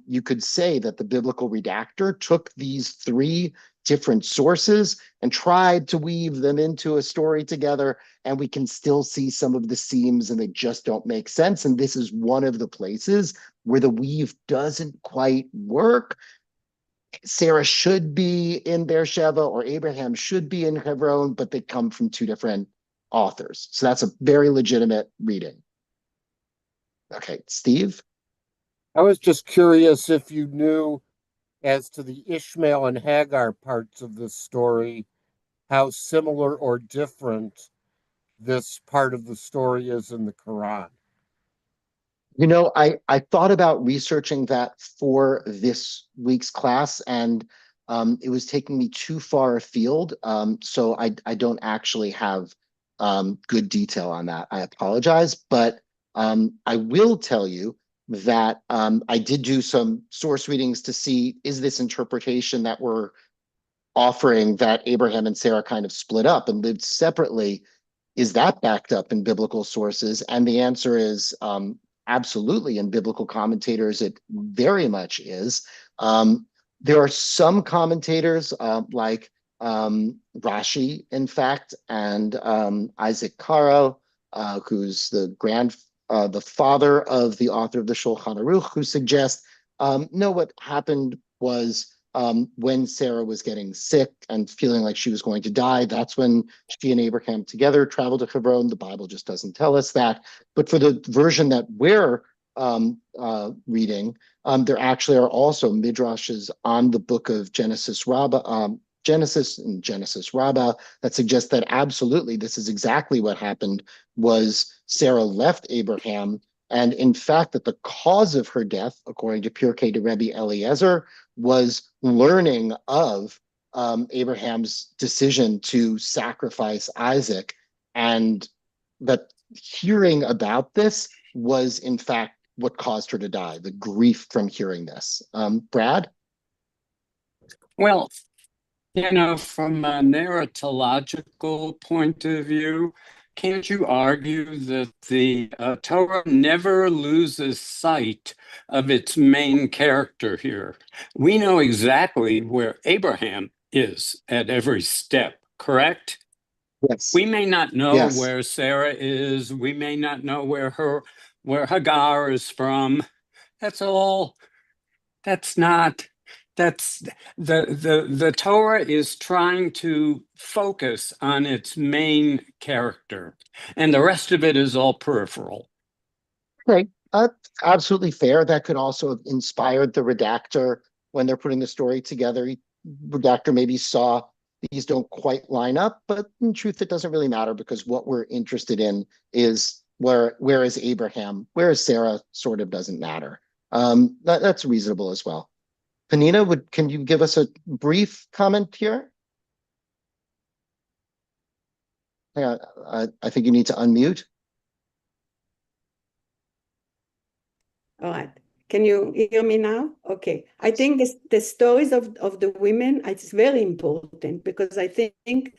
you could say that the biblical redactor took these three different sources and tried to weave them into a story together, and we can still see some of the seams, and they just don't make sense. And this is one of the places where the weave doesn't quite work. Sarah should be in Beersheba or Abraham should be in Hebron, but they come from two different authors. So that's a very legitimate reading. Okay, Steve? I was just curious if you knew, as to the Ishmael and Hagar parts of this story, how similar or different this part of the story is in the Quran. You know, I thought about researching that for this week's class, and it was taking me too far afield. So I don't actually have good detail on that. I apologize, but I will tell you that I did do some source readings to see, is this interpretation that we're offering, that Abraham and Sarah kind of split up and lived separately, is that backed up in biblical sources? And the answer is absolutely. In biblical commentators, it very much is. There are some commentators like Rashi, in fact, and Isaac Caro, who's the father of the author of the Shulchan Aruch, who suggests no, what happened was when Sarah was getting sick and feeling like she was going to die, that's when she and Abraham together traveled to Hebron. The Bible just doesn't tell us that. But for the version that we're reading, there actually are also midrashes on the book of Genesis Rabbah, Genesis and Genesis Rabbah, that suggests that absolutely this is exactly what happened. Was Sarah left Abraham, and in fact that the cause of her death, according to Pirkei de Rebbe Eliezer, was learning of Abraham's decision to sacrifice Isaac, and that hearing about this was in fact what caused her to die, the grief from hearing this. Brad? Well, from a narratological point of view, can't you argue that the Torah never loses sight of its main character here? We know exactly where Abraham is at every step, correct? Yes. We may not know Yes. where Sarah is. We may not know where Hagar is from. That's all. That's not. That's the Torah is trying to focus on its main character, and the rest of it is all peripheral. Okay, absolutely fair. That could also have inspired the redactor when they're putting the story together. Redactor maybe saw these don't quite line up, but in truth, it doesn't really matter, because what we're interested in is where is Abraham, where is Sarah, sort of doesn't matter. That's reasonable as well. Panina, can you give us a brief comment here? Hang on, I think you need to unmute. All right. Can you hear me now? Okay. I think the stories of the women, it's very important, because I think to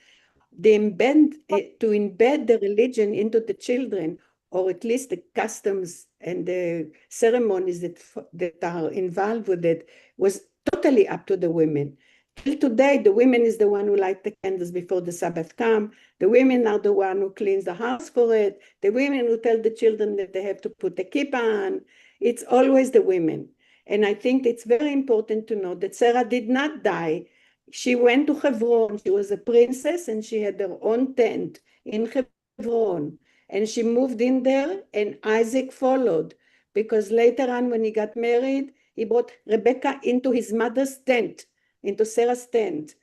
embed the religion into the children, or at least the customs and the ceremonies that are involved with it, was totally up to the women. Till today, the women is the one who light the candles before the Sabbath come. The women are the one who cleans the house for it. The women who tell the children that they have to put the kippah on. It's always the women. And I think it's very important to know that Sarah did not die. She went to Hebron. She was a princess, and she had her own tent in Hebron. And she moved in there, and Isaac followed, because later on when he got married, he brought Rebecca into his mother's tent, into Sarah's tent.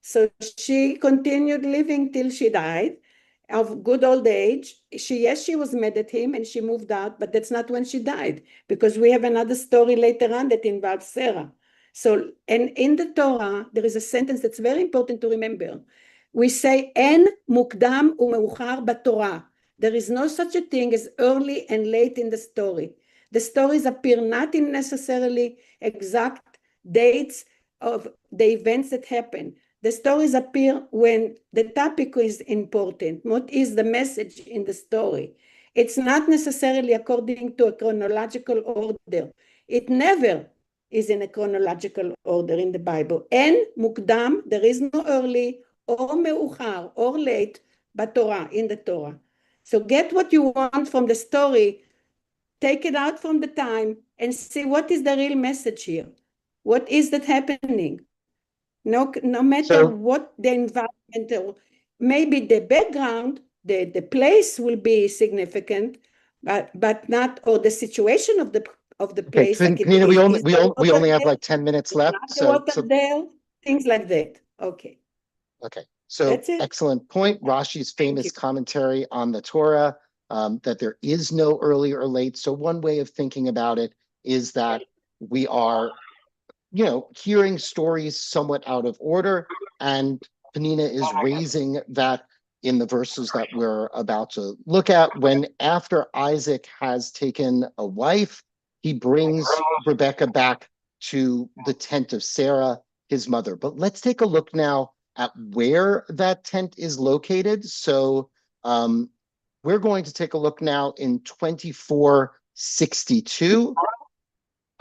So she continued living till she died of good old age. She was mad at him and she moved out, but that's not when she died, because we have another story later on that involves Sarah. So, and in the Torah, there is a sentence that's very important to remember. We say, En mukdam umeuchar b'Torah. There is no such a thing as early and late in the story. The stories appear not in necessarily exact dates of the events that happen. The stories appear when the topic is important. What is the message in the story? It's not necessarily according to a chronological order. It never is in a chronological order in the Bible. En mukdam, there is no early, or meuchar, or late, but Torah, in the Torah. So get what you want from the story, take it out from the time, and see what is the real message here. What is that happening? No matter what the environment, or maybe the background, the place will be significant, but not, or the situation of the place. Okay, like Panina, we only have like 10 minutes left. So things like that. Okay. Okay. So excellent point. Rashi's famous commentary on the Torah, that there is no early or late. So one way of thinking about it is that we are, hearing stories somewhat out of order, and Panina is raising that in the verses that we're about to look at, when after Isaac has taken a wife, he brings Rebecca back to the tent of Sarah, his mother. But let's take a look now at where that tent is located. So we're going to take a look now in 2462.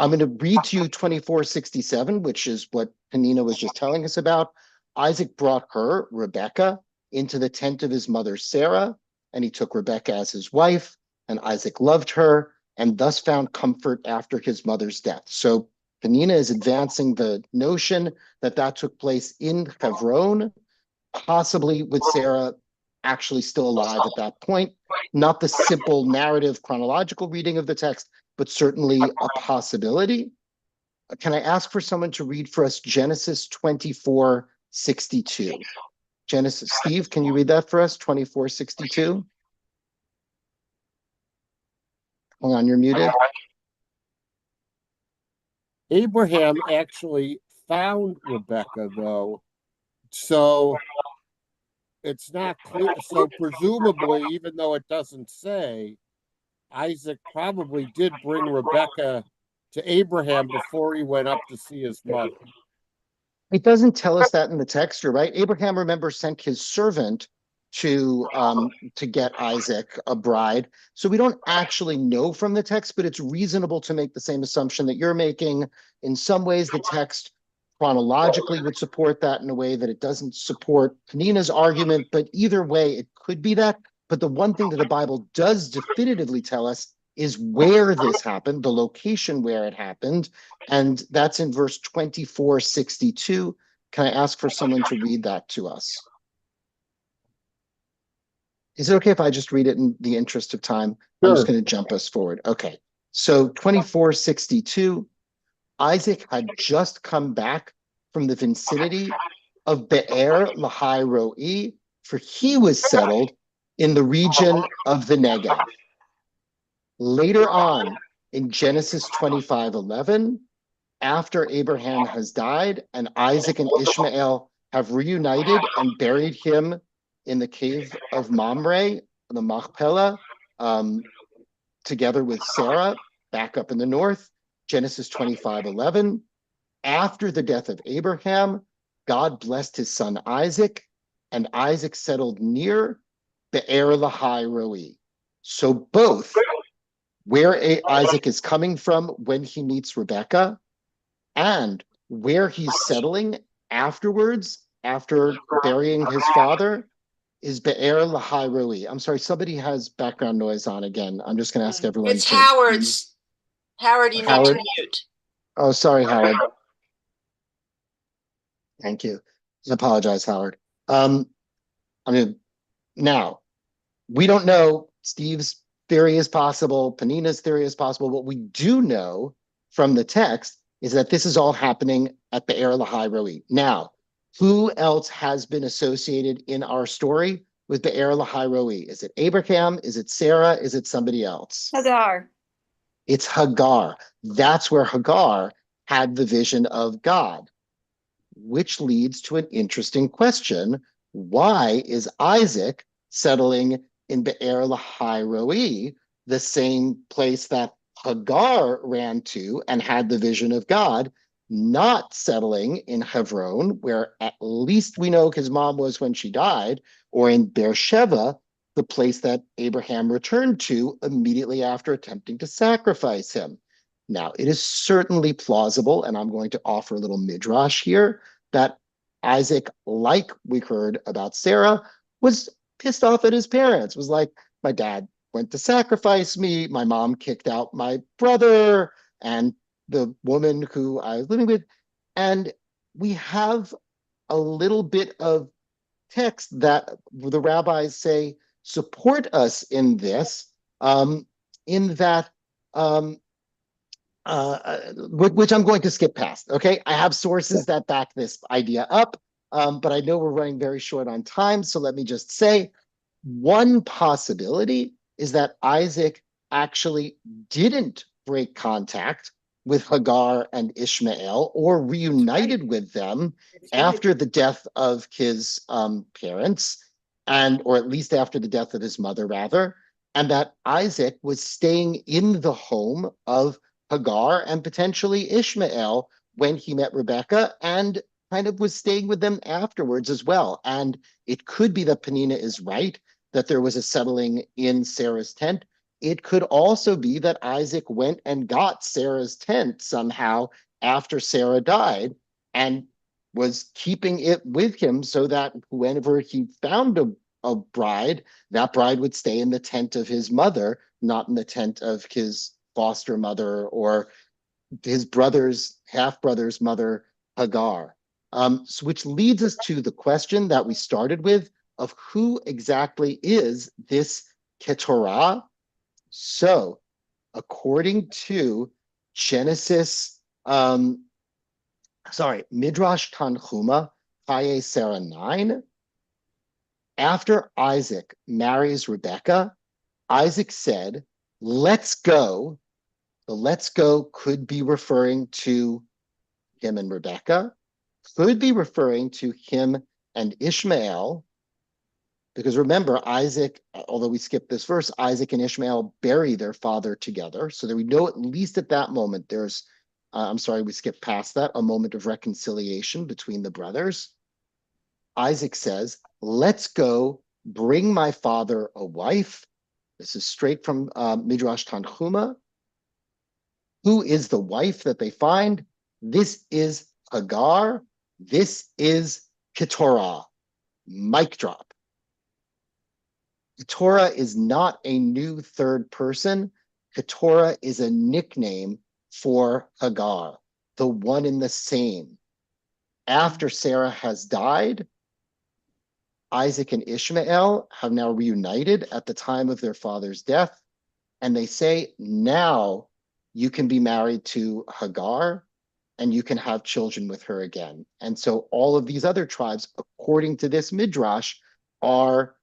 I'm going to read to you 2467, which is what Panina was just telling us about. Isaac brought her, Rebekah, into the tent of his mother Sarah, and he took Rebekah as his wife, and Isaac loved her, and thus found comfort after his mother's death. So Penina is advancing the notion that that took place in Hebron, possibly with Sarah actually still alive at that point. Not the simple narrative chronological reading of the text, but certainly a possibility. Can I ask for someone to read for us Genesis 24:62? Genesis, Steve, can you read that for us? 24:62. Hold on, you're muted. Abraham actually found Rebekah, though, so it's not clear. So presumably, even though it doesn't say, Isaac probably did bring Rebekah to Abraham before he went up to see his mother. It doesn't tell us that in the text, you're right. Abraham, remember, sent his servant to get Isaac a bride. So we don't actually know from the text, but it's reasonable to make the same assumption that you're making. In some ways, the text chronologically would support that in a way that it doesn't support Penina's argument, but either way, it could be that. But the one thing that the Bible does definitively tell us is where this happened, the location where it happened, and that's in verse 24:62. Can I ask for someone to read that to us? Is it okay if I just read it in the interest of time? I'm just Sure. going to jump us forward. Okay. So 24:62, Isaac had just come back from the vicinity of Be'er Lahai Roi, for he was settled in the region of the Negev. Later on in Genesis 25:11, after Abraham has died and Isaac and Ishmael have reunited and buried him in the cave of Mamre, the Machpelah, together with Sarah, back up in the north, Genesis 25:11. After the death of Abraham, God blessed his son Isaac, and Isaac settled near Be'er Lahai Roi. So both where Isaac is coming from when he meets Rebekah, and where he's settling afterwards, after burying his father, is Be'er Lahai Roi. I'm sorry, somebody has background noise on again. I'm just going to ask everyone It's to Howard's. Howard, you need Howard? to mute. Oh, sorry, Howard. Thank you. I apologize, Howard. Now, we don't know. Steve's theory is possible. Penina's theory is possible. What we do know from the text is that this is all happening at Be'er Lahai Roi. Now, who else has been associated in our story with Be'er Lahai Roi? Is it Abraham? Is it Sarah? Is it somebody else? Hagar. It's Hagar. That's where Hagar had the vision of God, which leads to an interesting question. Why is Isaac settling in Be'er Lahai Roi, the same place that Hagar ran to and had the vision of God, not settling in Hebron, where at least we know his mom was when she died, or in Beersheba, the place that Abraham returned to immediately after attempting to sacrifice him? Now, it is certainly plausible, and I'm going to offer a little midrash here, that Isaac, like we heard about Sarah, was pissed off at his parents, was like, my dad went to sacrifice me, my mom kicked out my brother and the woman who I was living with. And we have a little bit of text that the rabbis say support us in this, in that, which I'm going to skip past. Okay, I have sources that back this idea up, but I know we're running very short on time, so let me just say one possibility is that Isaac actually didn't break contact with Hagar and Ishmael or reunited with them after the death of his parents, and or at least after the death of his mother, rather, and that Isaac was staying in the home of Hagar and potentially Ishmael when he met Rebekah, and kind of was staying with them afterwards as well. And it could be that Penina is right, that there was a settling in Sarah's tent. It could also be that Isaac went and got Sarah's tent somehow after Sarah died and was keeping it with him so that whenever he found a bride, that bride would stay in the tent of his mother, not in the tent of his foster mother or his half-brother's mother, Hagar. Which leads us to the question that we started with of who exactly is this Keturah? So, according to Midrash Tanhuma, Chaye Sarah 9, after Isaac marries Rebekah, Isaac said, let's go. The let's go could be referring to him and Rebekah, could be referring to him and Ishmael, because remember, Isaac, although we skipped this verse, Isaac and Ishmael bury their father together. So that we know at least at that moment there's, we skipped past that, a moment of reconciliation between the brothers. Isaac says, let's go bring my father a wife. This is straight from Midrash Tanhuma. Who is the wife that they find? This is Hagar. This is Keturah. Mic drop. Keturah is not a new third person. Keturah is a nickname for Hagar, the one and the same. After Sarah has died, Isaac and Ishmael have now reunited at the time of their father's death, and they say, now you can be married to Hagar and you can have children with her again. And so all of these other tribes, according to this midrash, are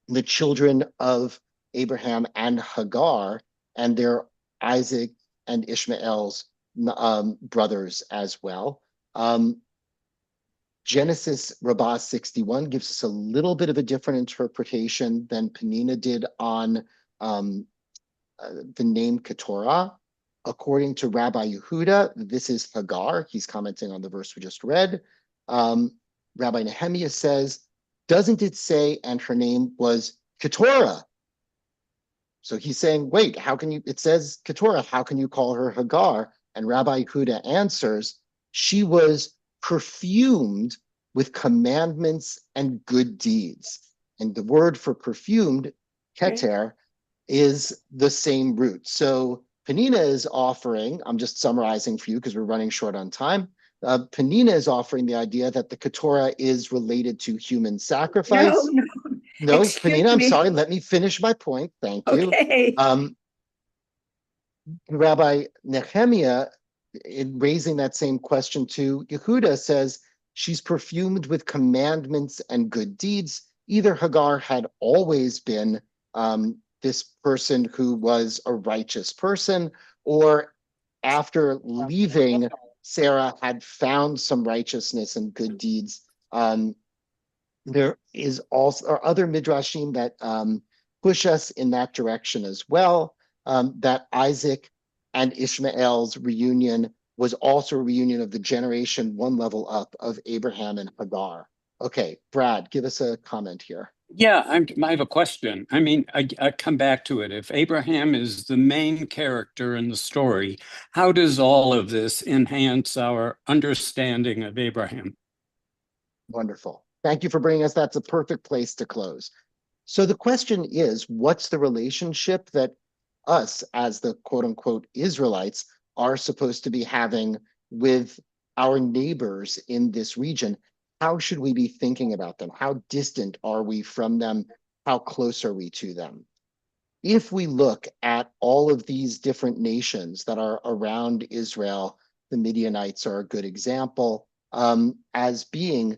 the children of Abraham and Hagar, and they're Isaac and Ishmael's brothers as well. Genesis Rabbah 61 gives us a little bit of a different interpretation than Penina did on the name Keturah. According to Rabbi Yehuda, this is Hagar. He's commenting on the verse we just read. Rabbi Nehemiah says, doesn't it say, and her name was Keturah? So he's saying, wait, how can you, it says Keturah, how can you call her Hagar? And Rabbi Yehuda answers, she was perfumed with commandments and good deeds. And the word for perfumed, keter, is the same root. So Penina is offering, I'm just summarizing for you because we're running short on time. Penina is offering the idea that the Keturah is related to human sacrifice. No, Penina, I'm sorry, let me finish my point. Thank you. Okay. Rabbi Nehemiah, in raising that same question to Yehuda, says she's perfumed with commandments and good deeds. Either Hagar had always been this person who was a righteous person, or after leaving, Sarah had found some righteousness and good deeds. There is also other midrashim that push us in that direction as well, that Isaac and Ishmael's reunion was also a reunion of the generation one level up of Abraham and Hagar. Okay, Brad, give us a comment here. Yeah, I have a question. I mean, I come back to it. If Abraham is the main character in the story, how does all of this enhance our understanding of Abraham? Wonderful. Thank you for bringing us. That's a perfect place to close. So the question is, what's the relationship that us as the quote unquote Israelites are supposed to be having with our neighbors in this region? How should we be thinking about them? How distant are we from them? How close are we to them? If we look at all of these different nations that are around Israel, the Midianites are a good example, as being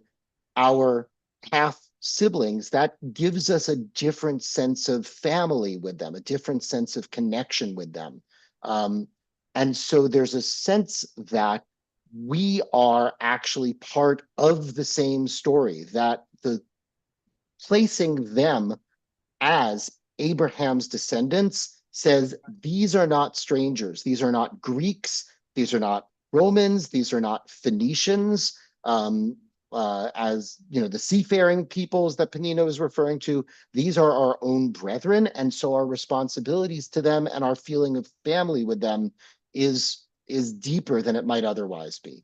our half siblings, that gives us a different sense of family with them, a different sense of connection with them. And so there's a sense that we are actually part of the same story, that the placing them as Abraham's descendants says these are not strangers, these are not Greeks, these are not Romans, these are not Phoenicians, as you know, the seafaring peoples that Penina is referring to. These are our own brethren, and so our responsibilities to them and our feeling of family with them is deeper than it might otherwise be.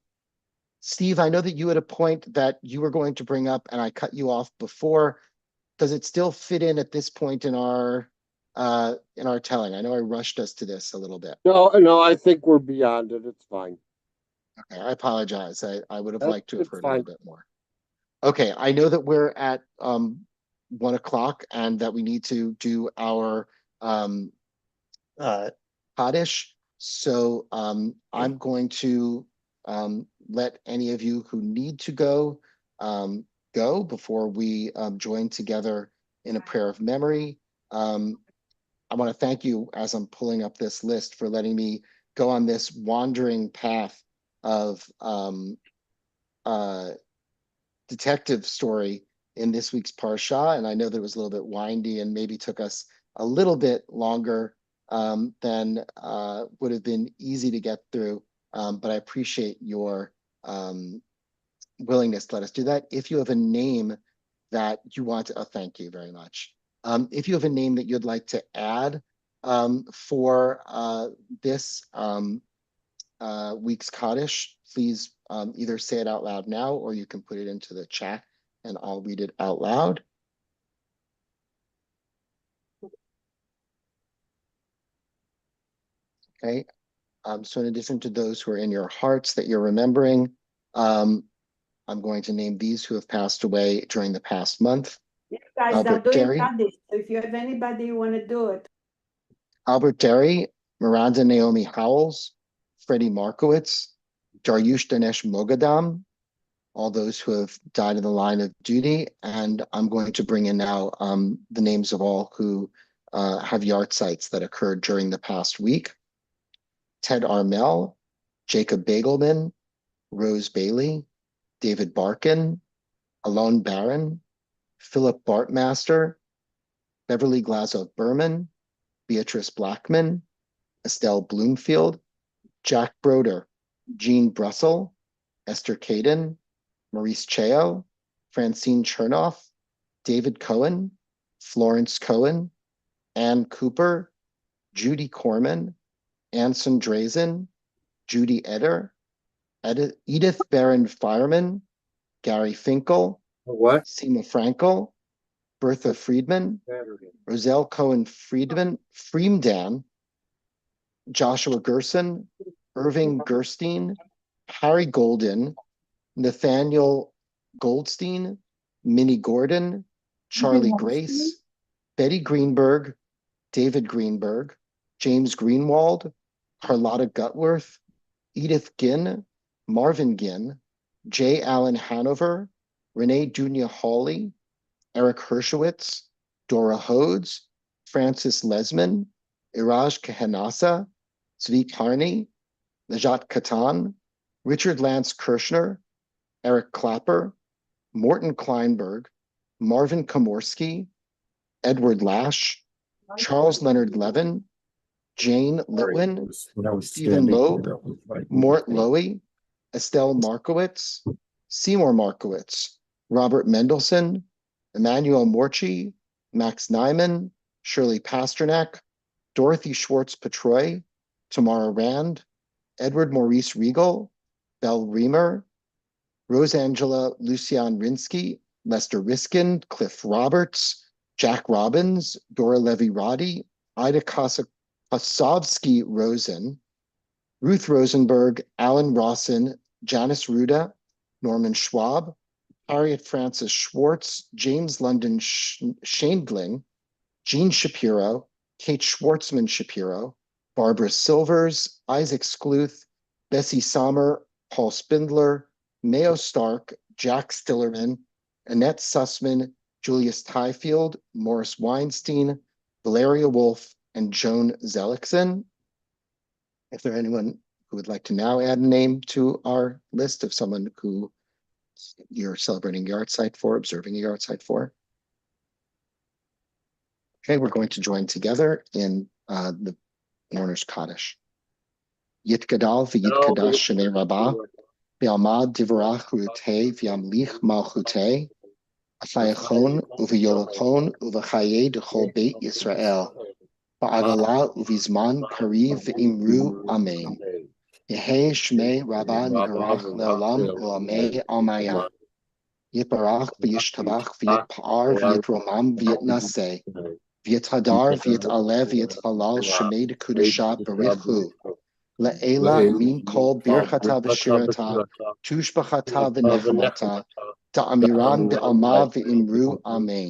Steve, I know that you had a point that you were going to bring up and I cut you off before. Does it still fit in at this point in our telling? I know I rushed us to this a little bit. No, I think we're beyond it. It's fine. Okay, I apologize. I would have That's- liked to have it's heard a fine. little bit more. Okay, I know that we're at 1 o'clock and that we need to do our Kaddish. So I'm going to let any of you who need to go go before we join together in a prayer of memory. I want to thank you as I'm pulling up this list for letting me go on this wandering path of detective story in this week's Parsha. And I know that it was a little bit windy and maybe took us a little bit longer than would have been easy to get through. But I appreciate your willingness to let us do that. If you have a name that you want to, thank you very much. If you have a name that you'd like to add for this week's Kaddish, please either say it out loud now or you can put it into the chat and I'll read it out loud. Okay. So in addition to those who are in your hearts that you're remembering, I'm going to name these who have passed away during the past month. Yeah, guys, I'm Albert doing Derry. Kaddish. So if you have anybody who want to do it. Albert Derry, Miranda Naomi Howells, Freddie Markowitz, Daryush Danesh Mogadam, all those who have died in the line of duty. And I'm going to bring in now the names of all who have yard sites that occurred during the past week. Ted Armel, Jacob Bagelman, Rose Bailey, David Barkin, Alon Barron, Philip Bartmaster, Beverly Glazow Berman, Beatrice Blackman, Estelle Bloomfield, Jack Broder, Jean Brussel, Esther Caden, Maurice Cheo, Francine Chernoff, David Cohen, Florence Cohen, Ann Cooper, Judy Corman, Anson Drazen, Judy Eder, Edith Barron Fireman, Gary Finkel, What? Seema Frankel, Bertha Friedman, Roselle Cohen Freemdan, Joshua Gerson, Irving Gerstein, Harry Golden, Nathaniel Goldstein, Minnie Gordon, Charlie Grace, Betty Greenberg, David Greenberg, James Greenwald, Carlotta Gutworth, Edith Ginn, Marvin Ginn, J. Allen Hanover, Renee Dunya Hawley, Eric Hershowitz, Dora Hodes, Francis Lesman, Iraj Kehenasa, Zvi Carney, Najat Katan, Richard Lance Kirshner, Eric Clapper, Morton Kleinberg, Marvin Komorsky, Edward Lash, Charles Leonard Levin, Jane Litwin, Stephen Loeb, Mort Lowy, Estelle Markowitz, Seymour Markowitz, Robert Mendelson, Emmanuel Morchi, Max Nyman, Shirley Pasternak, Dorothy Schwartz Petroy, Tamara Rand, Edward Maurice Regal, Belle Reamer, Rosangela Lucian Rinsky, Lester Riskin, Cliff Roberts, Jack Robbins, Dora Levy Roddy, Ida Kosovsky Rosen, Ruth Rosenberg, Alan Rawson, Janice Ruda, Norman Schwab, Harriet Francis Schwartz, James London Shandling, Jean Shapiro, Kate Schwartzman Shapiro, Barbara Silvers, Isaac Skluth, Bessie Sommer, Paul Spindler, Mayo Stark, Jack Stillerman, Annette Sussman, Julius Tyfield, Morris Weinstein, Valeria Wolf, and Joan Zellickson. If there anyone who would like to now add a name to our list of someone who you're celebrating yard site for, observing a yard site for. Okay, we're going to join together in the mourner's Kaddish. Yitgadal v'yitkadash shemei rabbah, v'almad divrach rutei v'yamlich malchutei, v'chayachon uv'yolachon uv'chayei d'chol beit Yisrael, v'agala uv'izman kariv v'imru amen. Yehei Shmei Rabba Yivarach Leolam Olamei Almaya. Yitbarach v'yishtabach v'yitpa'ar v'yitromam v'yitnaseh. V'yithadar v'yit'aleh v'yithalal Shemei Kudasha Barichu. Le'ela min kol birchata v'shirata, tushbachata v'nechamata, ta'amiram b'alma v'imru amen.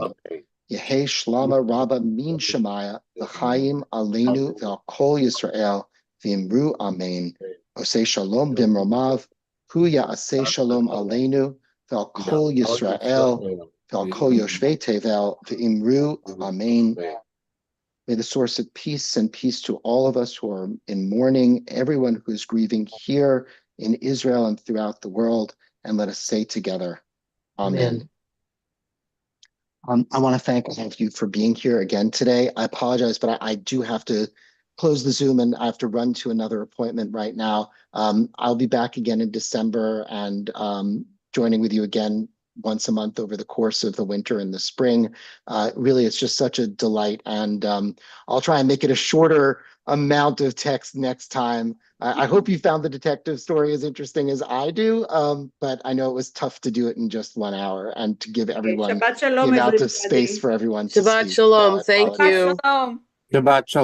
Yehei shlama rabba min shemaya, v'chaim aleinu v'al kol Yisrael, v'imru amen. Osei shalom b'mromav, hu ya'aseh shalom aleinu, v'al kol Yisrael, v'al kol yoshvei tevel, v'imru amen. May the source of peace and peace to all of us who are in mourning, everyone who is grieving here in Israel and throughout the world, and let us say together, Amen. I want to thank all of you for being here again today. I apologize, but I do have to close the Zoom and I have to run to another appointment right now. I'll be back again in December and joining with you again once a month over the course of the winter and the spring. Really, it's just such a delight. And I'll try and make it a shorter amount of text next time. I hope you found the detective story as interesting as I do, but I know it was tough to do it in just 1 hour and to give everyone Shabbat the shalom, amount everybody. of space for everyone to Shabbat speak. shalom. I Thank apologize. you. Shalom. Shabbat shalom.